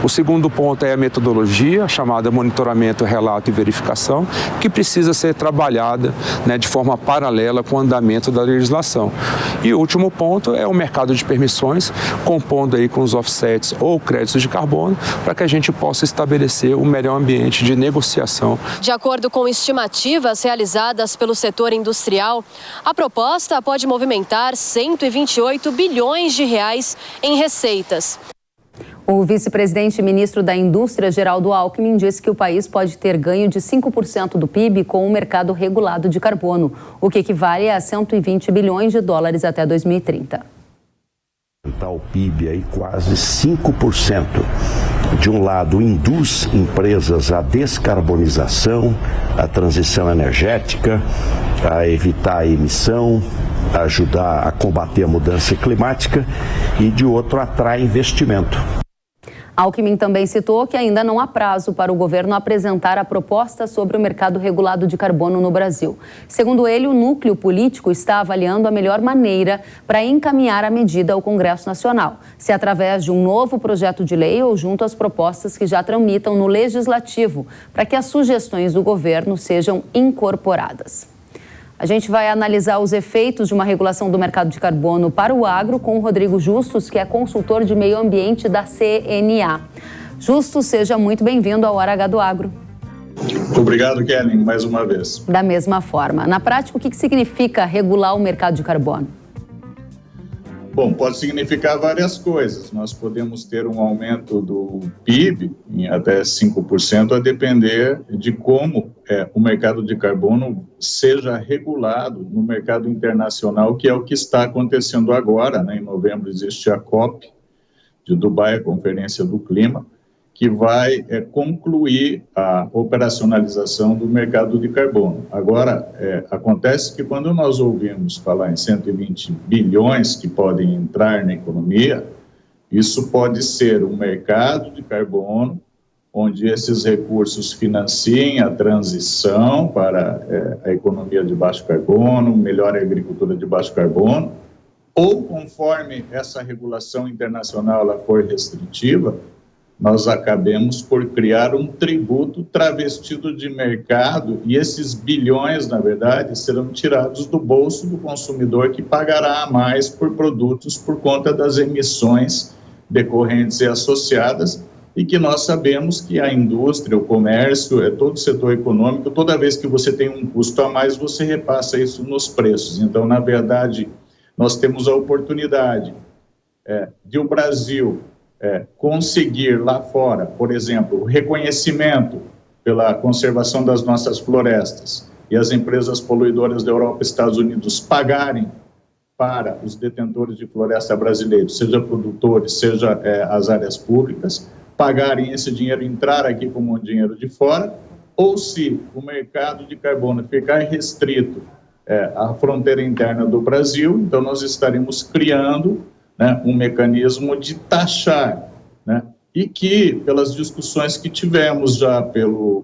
O segundo ponto é a metodologia, chamada monitoramento, relato e verificação, que precisa ser trabalhada, né, de forma paralela com o andamento da legislação. E o último ponto é o mercado de permissões, compondo aí com os offsets ou créditos de carbono, para que a gente possa estabelecer o melhor ambiente de negociação. De acordo com estimativas realizadas pelo setor industrial, a proposta pode movimentar 128 bilhões de reais em receitas. O vice-presidente e ministro da Indústria, Geraldo Alckmin, disse que o país pode ter ganho de 5% do PIB com o mercado regulado de carbono, o que equivale a 120 bilhões de dólares até 2030. O PIB aí quase 5%. De um lado, induz empresas à descarbonização, à transição energética, a evitar a emissão, a ajudar a combater a mudança climática e, de outro, atrai investimento. Alckmin também citou que ainda não há prazo para o governo apresentar a proposta sobre o mercado regulado de carbono no Brasil. Segundo ele, o núcleo político está avaliando a melhor maneira para encaminhar a medida ao Congresso Nacional, se através de um novo projeto de lei ou junto às propostas que já tramitam no Legislativo, para que as sugestões do governo sejam incorporadas. A gente vai analisar os efeitos de uma regulação do mercado de carbono para o agro com o Rodrigo Justus, que é consultor de meio ambiente da CNA. Justus, seja muito bem-vindo ao Hora H do Agro. Obrigado, Kelly, mais uma vez. Da mesma forma, na prática, o que significa regular o mercado de carbono? Bom, pode significar várias coisas. Nós podemos ter um aumento do PIB em até 5%, a depender de como o mercado de carbono seja regulado no mercado internacional, que é o que está acontecendo agora, né? Em novembro existe a COP de Dubai, a Conferência do Clima, que vai concluir a operacionalização do mercado de carbono. Agora, acontece que quando nós ouvimos falar em 120 bilhões que podem entrar na economia, isso pode ser um mercado de carbono, onde esses recursos financiem a transição para a economia de baixo carbono, melhor agricultura de baixo carbono, ou conforme essa regulação internacional ela for restritiva, nós acabemos por criar um tributo travestido de mercado e esses bilhões, na verdade, serão tirados do bolso do consumidor que pagará a mais por produtos por conta das emissões decorrentes e associadas e que nós sabemos que a indústria, o comércio, todo o setor econômico, toda vez que você tem um custo a mais, você repassa isso nos preços. Então, na verdade, nós temos a oportunidade de o Brasil conseguir lá fora, por exemplo, o reconhecimento pela conservação das nossas florestas e as empresas poluidoras da Europa e Estados Unidos pagarem para os detentores de floresta brasileiros, seja produtores, seja as áreas públicas, pagarem esse dinheiro, entrar aqui como um dinheiro de fora, ou se o mercado de carbono ficar restrito à fronteira interna do Brasil, então nós estaremos criando um mecanismo de taxar, e que, pelas discussões que tivemos já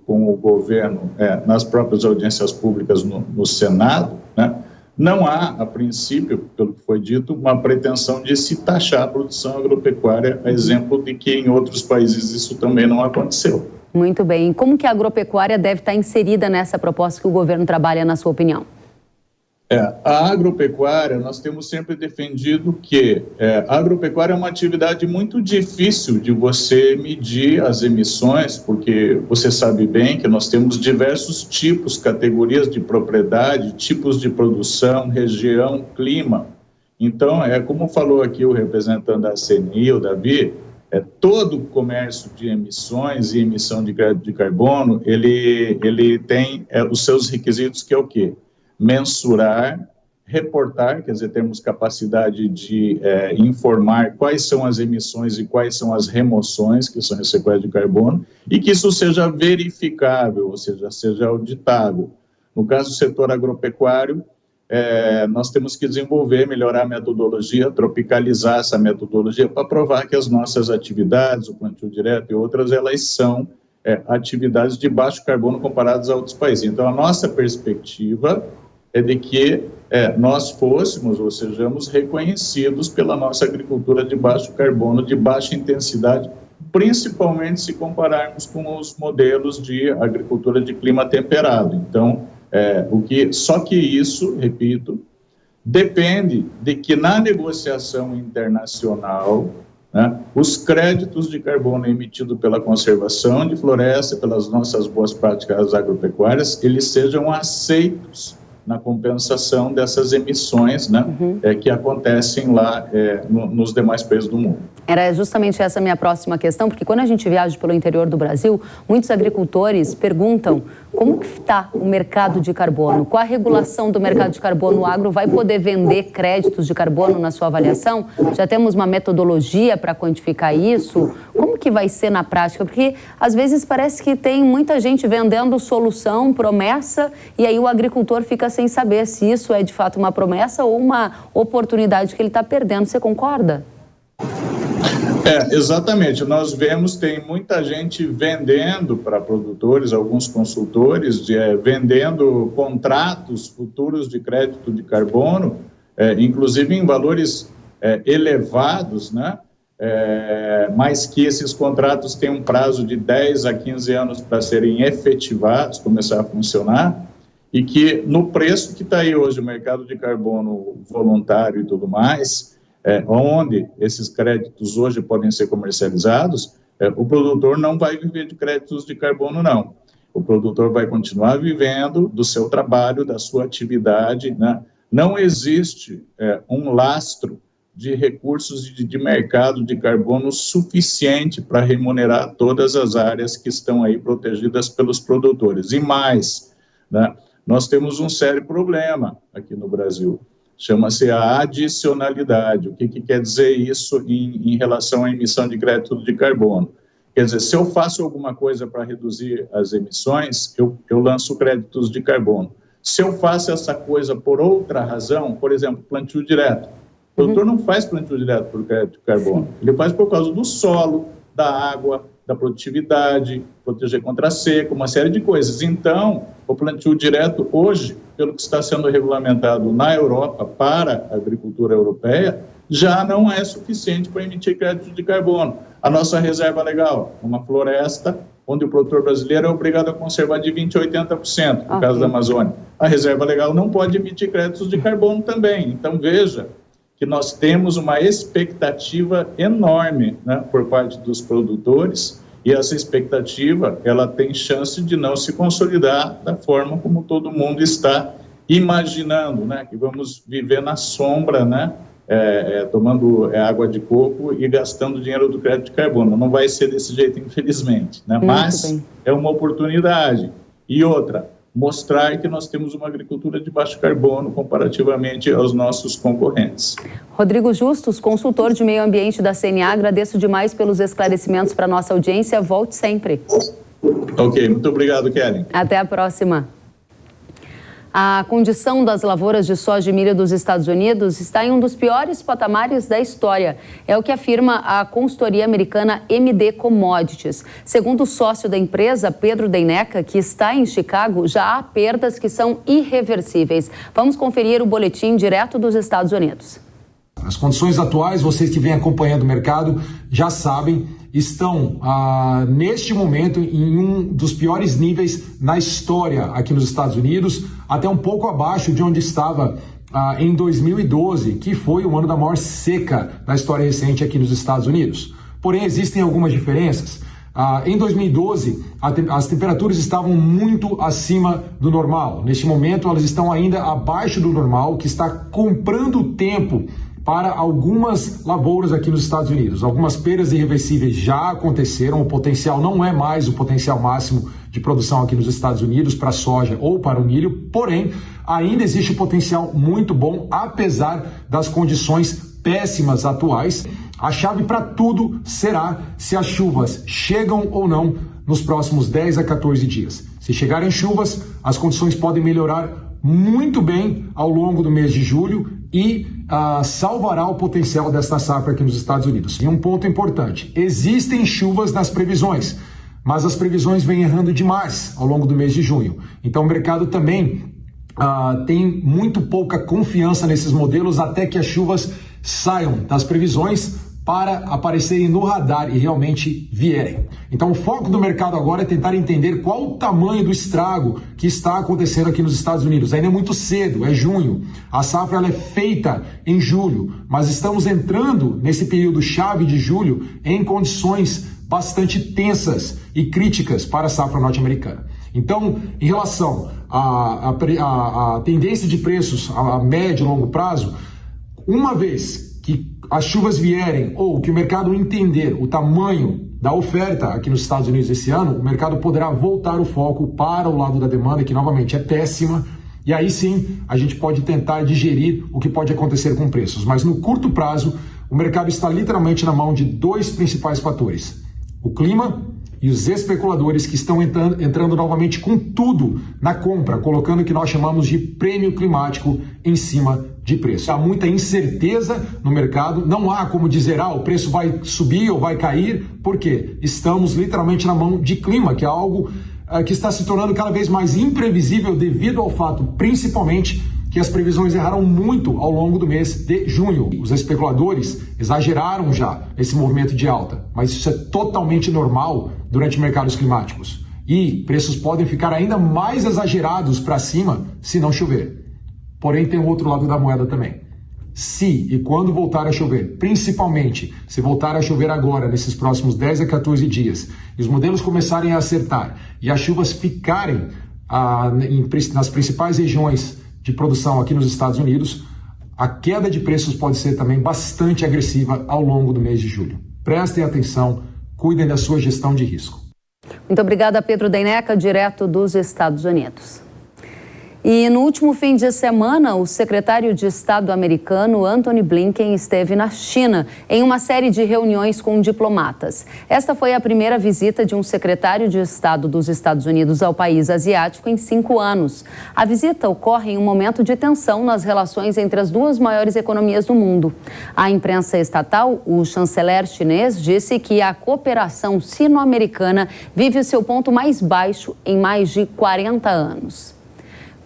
com o governo nas próprias audiências públicas no Senado, não há, a princípio, pelo que foi dito, uma pretensão de se taxar a produção agropecuária, a exemplo de que em outros países isso também não aconteceu. Muito bem. Como que a agropecuária deve estar inserida nessa proposta que o governo trabalha, na sua opinião? A agropecuária, nós temos sempre defendido que a agropecuária é uma atividade muito difícil de você medir as emissões, porque você sabe bem que nós temos diversos tipos, categorias de propriedade, tipos de produção, região, clima. Então, como falou aqui o representante da CNI, o Davi, todo o comércio de emissões e emissão de carbono, ele tem os seus requisitos, que é o quê? Mensurar, reportar, quer dizer, temos capacidade de informar quais são as emissões e quais são as remoções, que são esse sequestro de carbono, e que isso seja verificável, ou seja auditável. No caso do setor agropecuário, nós temos que desenvolver, melhorar a metodologia, tropicalizar essa metodologia para provar que as nossas atividades, o plantio direto e outras, elas são atividades de baixo carbono comparadas a outros países. Então, a nossa perspectiva é de que nós fôssemos ou sejamos reconhecidos pela nossa agricultura de baixo carbono, de baixa intensidade, principalmente se compararmos com os modelos de agricultura de clima temperado. Então, só que isso, repito, depende de que na negociação internacional, né, os créditos de carbono emitidos pela conservação de floresta, pelas nossas boas práticas agropecuárias, eles sejam aceitos na compensação dessas emissões, né, que acontecem lá nos demais países do mundo. Era justamente essa a minha próxima questão, porque quando a gente viaja pelo interior do Brasil, muitos agricultores perguntam como que está o mercado de carbono, qual a regulação do mercado de carbono, o agro vai poder vender créditos de carbono na sua avaliação? Já temos uma metodologia para quantificar isso? Como que vai ser na prática? Porque às vezes parece que tem muita gente vendendo solução, promessa, e aí o agricultor fica sem saber se isso é de fato uma promessa ou uma oportunidade que ele está perdendo. Você concorda? Exatamente. Nós vemos, tem muita gente vendendo para produtores, alguns consultores, vendendo contratos futuros de crédito de carbono, inclusive em valores elevados, né? Mas que esses contratos têm um prazo de 10 a 15 anos para serem efetivados, começar a funcionar, e que no preço que está aí hoje, o mercado de carbono voluntário e tudo mais, onde esses créditos hoje podem ser comercializados, o produtor não vai viver de créditos de carbono, não. O produtor vai continuar vivendo do seu trabalho, da sua atividade, né? Não existe um lastro de recursos de mercado de carbono suficiente para remunerar todas as áreas que estão aí protegidas pelos produtores. E mais, né? Nós temos um sério problema aqui no Brasil. Chama-se a adicionalidade. O que quer dizer isso em relação à emissão de crédito de carbono? Quer dizer, se eu faço alguma coisa para reduzir as emissões, eu lanço créditos de carbono. Se eu faço essa coisa por outra razão, por exemplo, plantio direto. O produtor não faz plantio direto por crédito de carbono. Ele faz por causa do solo, da água, da produtividade, proteger contra a seca, uma série de coisas. Então, o plantio direto hoje, pelo que está sendo regulamentado na Europa para a agricultura europeia, já não é suficiente para emitir crédito de carbono. A nossa reserva legal, uma floresta onde o produtor brasileiro é obrigado a conservar de 20% a 80%, no caso da Amazônia. A reserva legal não pode emitir créditos de carbono também. Então, veja que nós temos uma expectativa enorme, né, por parte dos produtores, e essa expectativa, ela tem chance de não se consolidar da forma como todo mundo está imaginando, né, que vamos viver na sombra, né, tomando água de coco e gastando dinheiro do crédito de carbono. Não vai ser desse jeito, infelizmente, né, mas é uma oportunidade. E outra, mostrar que nós temos uma agricultura de baixo carbono comparativamente aos nossos concorrentes. Rodrigo Justus, consultor de meio ambiente da CNA, agradeço demais pelos esclarecimentos para a nossa audiência. Volte sempre. Ok, muito obrigado, Kelly. Até a próxima. A condição das lavouras de soja e milho dos Estados Unidos está em um dos piores patamares da história. É o que afirma a consultoria americana MD Commodities. Segundo o sócio da empresa, Pedro Deineca, que está em Chicago, já há perdas que são irreversíveis. Vamos conferir o boletim direto dos Estados Unidos. As condições atuais, vocês que vêm acompanhando o mercado já sabem, estão neste momento em um dos piores níveis na história aqui nos Estados Unidos, até um pouco abaixo de onde estava em 2012, que foi o ano da maior seca da história recente aqui nos Estados Unidos. Porém, existem algumas diferenças. Em 2012, as temperaturas estavam muito acima do normal. Neste momento, elas estão ainda abaixo do normal, o que está comprando tempo para algumas lavouras aqui nos Estados Unidos. Algumas perdas irreversíveis já aconteceram, o potencial não é mais o potencial máximo de produção aqui nos Estados Unidos para a soja ou para o milho, porém, ainda existe um potencial muito bom, apesar das condições péssimas atuais. A chave para tudo será se as chuvas chegam ou não nos próximos 10 a 14 dias. Se chegarem chuvas, as condições podem melhorar muito bem ao longo do mês de julho e salvará o potencial desta safra aqui nos Estados Unidos. E um ponto importante, existem chuvas nas previsões, mas as previsões vêm errando demais ao longo do mês de junho. Então o mercado também tem muito pouca confiança nesses modelos até que as chuvas saiam das previsões para aparecerem no radar e realmente vierem. Então o foco do mercado agora é tentar entender qual o tamanho do estrago que está acontecendo aqui nos Estados Unidos. Ainda é muito cedo, é junho, a safra ela é feita em julho, mas estamos entrando nesse período chave de julho em condições bastante tensas e críticas para a safra norte-americana. Então, em relação à tendência de preços a médio e longo prazo, uma vez que as chuvas vierem ou que o mercado entender o tamanho da oferta aqui nos Estados Unidos esse ano, o mercado poderá voltar o foco para o lado da demanda, que novamente é péssima, e aí sim a gente pode tentar digerir o que pode acontecer com preços. Mas no curto prazo, o mercado está literalmente na mão de dois principais fatores: o clima e os especuladores que estão entrando novamente com tudo na compra, colocando o que nós chamamos de prêmio climático em cima de preço. Há muita incerteza no mercado, não há como dizer, o preço vai subir ou vai cair, porque estamos literalmente na mão de clima, que é algo que está se tornando cada vez mais imprevisível devido ao fato, principalmente, que as previsões erraram muito ao longo do mês de junho. Os especuladores exageraram já esse movimento de alta, mas isso é totalmente normal durante mercados climáticos. E preços podem ficar ainda mais exagerados para cima se não chover. Porém, tem o outro lado da moeda também. Se e quando voltar a chover, principalmente se voltar a chover agora, nesses próximos 10 a 14 dias, e os modelos começarem a acertar e as chuvas ficarem nas principais regiões de produção aqui nos Estados Unidos, a queda de preços pode ser também bastante agressiva ao longo do mês de julho. Prestem atenção, cuidem da sua gestão de risco. Muito obrigada, Pedro Deneca, direto dos Estados Unidos. E no último fim de semana, o secretário de Estado americano Antony Blinken esteve na China em uma série de reuniões com diplomatas. Esta foi a primeira visita de um secretário de Estado dos Estados Unidos ao país asiático em 5 anos. A visita ocorre em um momento de tensão nas relações entre as duas maiores economias do mundo. À imprensa estatal, o chanceler chinês disse que a cooperação sino-americana vive o seu ponto mais baixo em mais de 40 anos.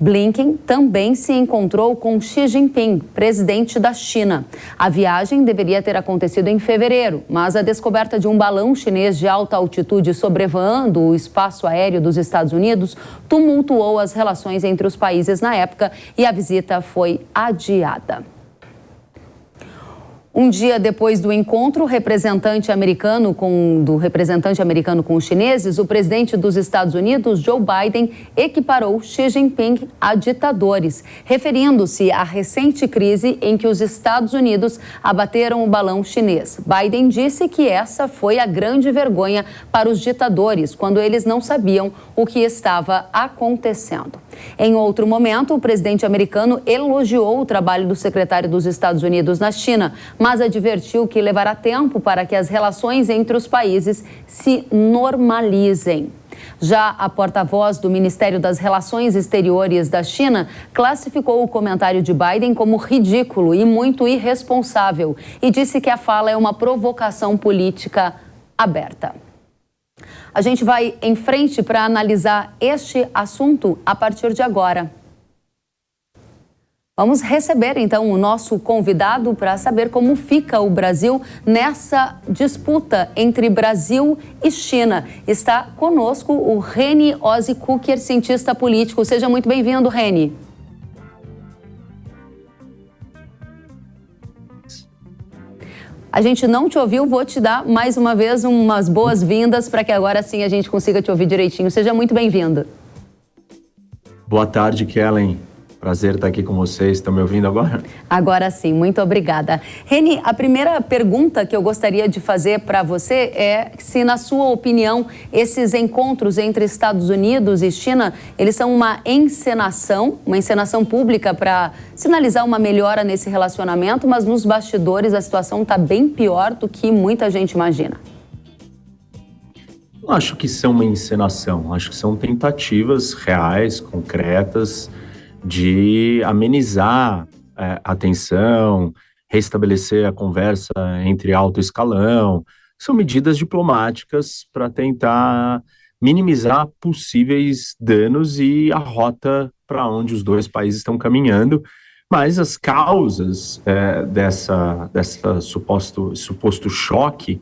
Blinken também se encontrou com Xi Jinping, presidente da China. A viagem deveria ter acontecido em fevereiro, mas a descoberta de um balão chinês de alta altitude sobrevoando o espaço aéreo dos Estados Unidos tumultuou as relações entre os países na época e a visita foi adiada. Um dia depois do encontro do representante americano com os chineses, o presidente dos Estados Unidos, Joe Biden, equiparou Xi Jinping a ditadores, referindo-se à recente crise em que os Estados Unidos abateram o balão chinês. Biden disse que essa foi a grande vergonha para os ditadores, quando eles não sabiam o que estava acontecendo. Em outro momento, o presidente americano elogiou o trabalho do secretário dos Estados Unidos na China, mas advertiu que levará tempo para que as relações entre os países se normalizem. Já a porta-voz do Ministério das Relações Exteriores da China classificou o comentário de Biden como ridículo e muito irresponsável e disse que a fala é uma provocação política aberta. A gente vai em frente para analisar este assunto a partir de agora. Vamos receber, então, o nosso convidado para saber como fica o Brasil nessa disputa entre Brasil e China. Está conosco o Reni Ozikuker, cientista político. Seja muito bem-vindo, Reni. A gente não te ouviu, vou te dar mais uma vez umas boas-vindas para que agora sim a gente consiga te ouvir direitinho. Seja muito bem-vindo. Boa tarde, Kellen. Prazer estar aqui com vocês. Estão me ouvindo agora? Agora sim, muito obrigada. Reni, a primeira pergunta que eu gostaria de fazer para você é se, na sua opinião, esses encontros entre Estados Unidos e China, eles são uma encenação pública para sinalizar uma melhora nesse relacionamento, mas nos bastidores a situação está bem pior do que muita gente imagina. Não acho que são uma encenação, acho que são tentativas reais, concretas, de amenizar a tensão, restabelecer a conversa entre alto escalão. São medidas diplomáticas para tentar minimizar possíveis danos e a rota para onde os dois países estão caminhando, mas as causas dessa suposto choque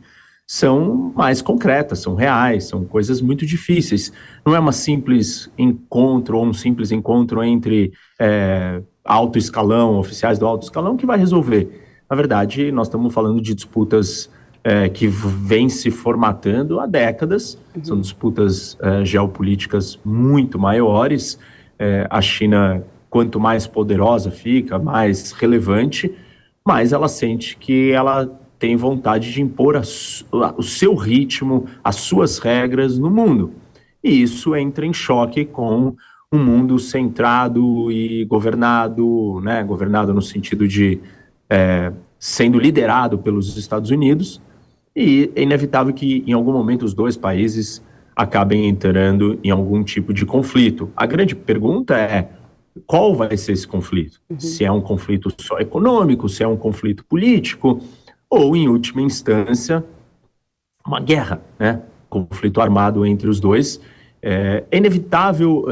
são mais concretas, são reais, são coisas muito difíceis. Não é um simples encontro entre alto escalão, oficiais do alto escalão que vai resolver. Na verdade, nós estamos falando de disputas que vêm se formatando há décadas, são disputas geopolíticas muito maiores. A China, quanto mais poderosa fica, mais relevante, mais ela sente que ela tem vontade de impor o seu ritmo, as suas regras no mundo. E isso entra em choque com um mundo centrado e governado, né, governado no sentido de sendo liderado pelos Estados Unidos, e é inevitável que em algum momento os dois países acabem entrando em algum tipo de conflito. A grande pergunta é: qual vai ser esse conflito? Se é um conflito só econômico, se é um conflito político, ou, em última instância, uma guerra, né? Conflito armado entre os dois. É inevitável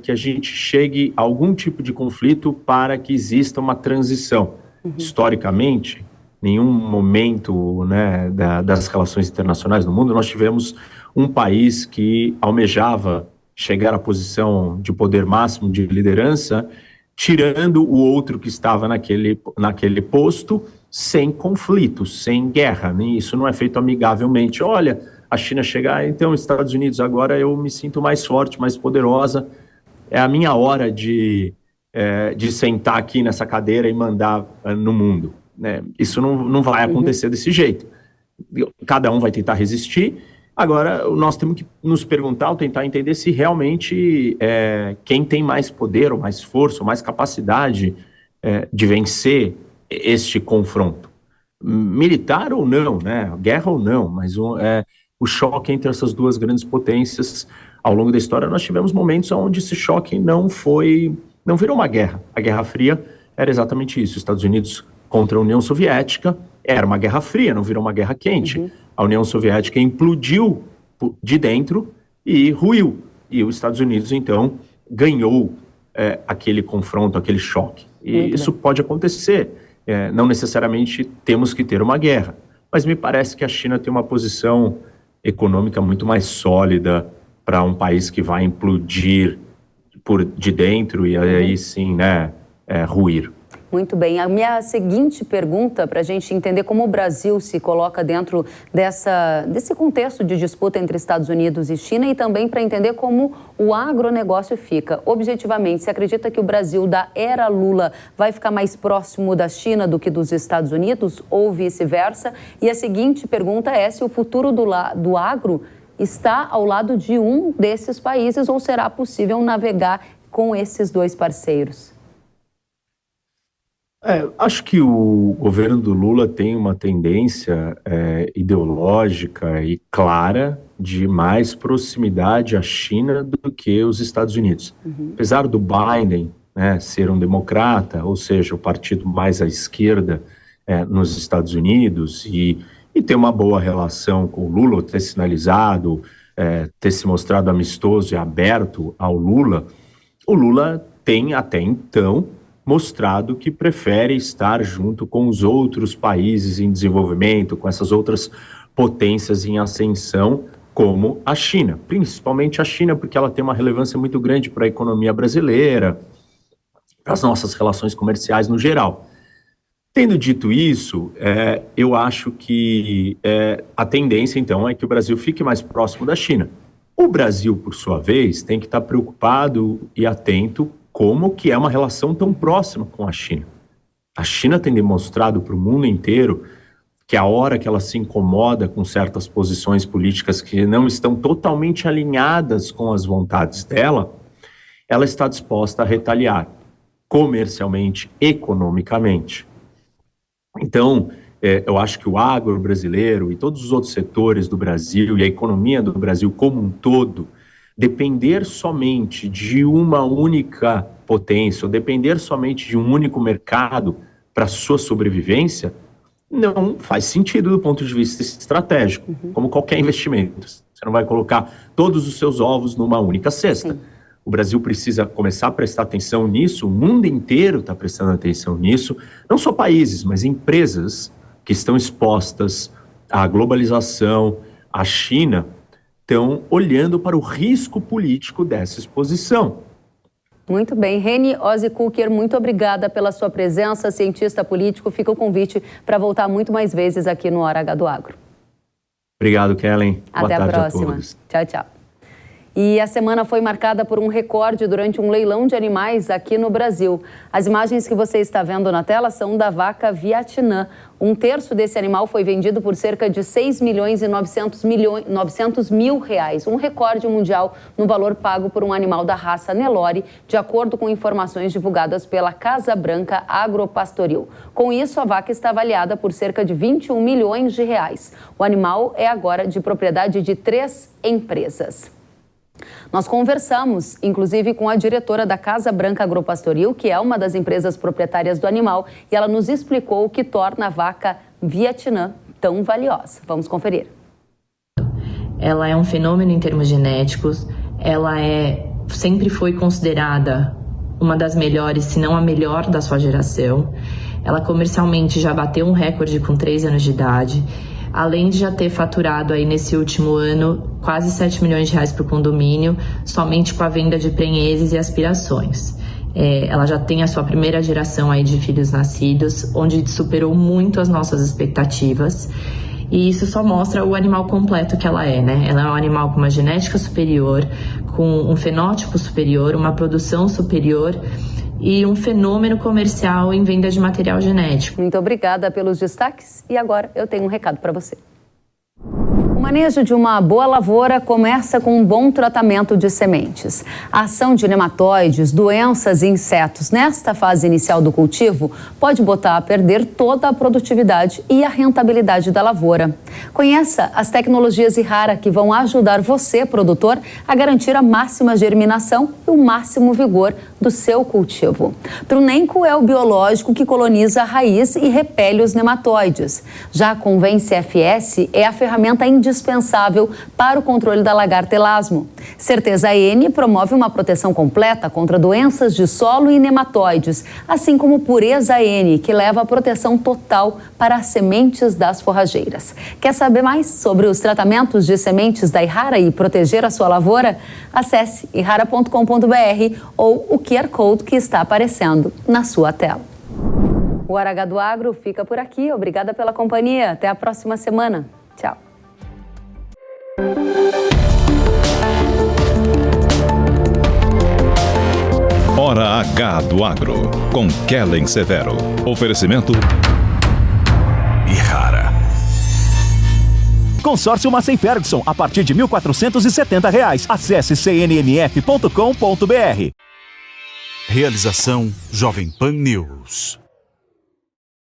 que a gente chegue a algum tipo de conflito para que exista uma transição. Historicamente, nenhum momento, né, das relações internacionais no mundo, nós tivemos um país que almejava chegar à posição de poder máximo de liderança, tirando o outro que estava naquele posto, sem conflito, sem guerra. Isso não é feito amigavelmente. Olha, a China chegar, então, Estados Unidos, agora eu me sinto mais forte, mais poderosa, é a minha hora de sentar aqui nessa cadeira e mandar no mundo. Isso não vai acontecer desse jeito. Cada um vai tentar resistir. Agora, nós temos que nos perguntar, ou tentar entender se realmente quem tem mais poder, ou mais força, ou mais capacidade de vencer este confronto. Militar ou não, né? Guerra ou não, mas o choque entre essas duas grandes potências, ao longo da história, nós tivemos momentos onde esse choque não virou uma guerra. A Guerra Fria era exatamente isso. Os Estados Unidos contra a União Soviética era uma guerra fria, não virou uma guerra quente. A União Soviética implodiu de dentro e ruiu. E os Estados Unidos, então, ganhou aquele confronto, aquele choque. E isso pode acontecer. Não necessariamente temos que ter uma guerra. Mas me parece que a China tem uma posição econômica muito mais sólida para um país que vai implodir de dentro e aí sim, né, ruir. Muito bem. A minha seguinte pergunta, para a gente entender como o Brasil se coloca dentro desse contexto de disputa entre Estados Unidos e China, e também para entender como o agronegócio fica. Objetivamente, você acredita que o Brasil da era Lula vai ficar mais próximo da China do que dos Estados Unidos, ou vice-versa? E a seguinte pergunta é se o futuro do agro está ao lado de um desses países, ou será possível navegar com esses dois parceiros? Acho que o governo do Lula tem uma tendência ideológica e clara de mais proximidade à China do que os Estados Unidos. Apesar do Biden, né, ser um democrata, ou seja, o partido mais à esquerda nos Estados Unidos, e ter uma boa relação com o Lula, ter sinalizado, ter se mostrado amistoso e aberto ao Lula, o Lula tem até então mostrado que prefere estar junto com os outros países em desenvolvimento, com essas outras potências em ascensão, como a China. Principalmente a China, porque ela tem uma relevância muito grande para a economia brasileira, para as nossas relações comerciais no geral. Tendo dito isso, eu acho que a tendência, então, é que o Brasil fique mais próximo da China. O Brasil, por sua vez, tem que estar preocupado e atento como que é uma relação tão próxima com a China. A China tem demonstrado para o mundo inteiro que a hora que ela se incomoda com certas posições políticas que não estão totalmente alinhadas com as vontades dela, ela está disposta a retaliar comercialmente, economicamente. Então, eu acho que o agro brasileiro e todos os outros setores do Brasil e a economia do Brasil como um todo, depender somente de uma única potência ou depender somente de um único mercado para sua sobrevivência, não faz sentido do ponto de vista estratégico, como qualquer investimento. Você não vai colocar todos os seus ovos numa única cesta. Sim. O Brasil precisa começar a prestar atenção nisso, o mundo inteiro está prestando atenção nisso, não só países, mas empresas que estão expostas à globalização, à China, estão olhando para o risco político dessa exposição. Muito bem. Reni Ozikuker, muito obrigada pela sua presença, cientista político. Fica o convite para voltar muito mais vezes aqui no Hora H do Agro. Obrigado, Kellen. Até a próxima. Tchau, tchau. E a semana foi marcada por um recorde durante um leilão de animais aqui no Brasil. As imagens que você está vendo na tela são da vaca Vietnã. Um terço desse animal foi vendido por cerca de 6 milhões e 900 mil reais. Um recorde mundial no valor pago por um animal da raça Nelore, de acordo com informações divulgadas pela Casa Branca Agropastoril. Com isso, a vaca está avaliada por cerca de 21 milhões de reais. O animal é agora de propriedade de 3 empresas. Nós conversamos, inclusive, com a diretora da Casa Branca Agropastoril, que é uma das empresas proprietárias do animal, e ela nos explicou o que torna a vaca Vietnã tão valiosa. Vamos conferir. Ela é um fenômeno em termos genéticos, ela sempre foi considerada uma das melhores, se não a melhor da sua geração. Ela comercialmente já bateu um recorde com 3 anos de idade. Além de já ter faturado aí nesse último ano quase 7 milhões de reais para o condomínio, somente com a venda de prenheses e aspirações. Ela já tem a sua primeira geração aí de filhos nascidos, onde superou muito as nossas expectativas. E isso só mostra o animal completo que ela é, né? Ela é um animal com uma genética superior, com um fenótipo superior, uma produção superior e um fenômeno comercial em venda de material genético. Muito obrigada pelos destaques e agora eu tenho um recado para você. O manejo de uma boa lavoura começa com um bom tratamento de sementes. A ação de nematóides, doenças e insetos nesta fase inicial do cultivo pode botar a perder toda a produtividade e a rentabilidade da lavoura. Conheça as tecnologias Yara que vão ajudar você, produtor, a garantir a máxima germinação e o máximo vigor do seu cultivo. Trunenco é o biológico que coloniza a raiz e repele os nematóides. Já a Convence FS é a ferramenta indispensável para o controle da lagarta elasmo. Certeza N promove uma proteção completa contra doenças de solo e nematóides, assim como Pureza N, que leva a proteção total para as sementes das forrageiras. Quer saber mais sobre os tratamentos de sementes da Yara e proteger a sua lavoura? Acesse yara.com.br ou o QR Code que está aparecendo na sua tela. O Hora H do Agro fica por aqui. Obrigada pela companhia. Até a próxima semana. Tchau. Hora H do Agro, com Kellen Severo. Oferecimento Yara. Consórcio Massey Ferguson, a partir de R$ 1.470. Acesse cnnf.com.br. Realização Jovem Pan News.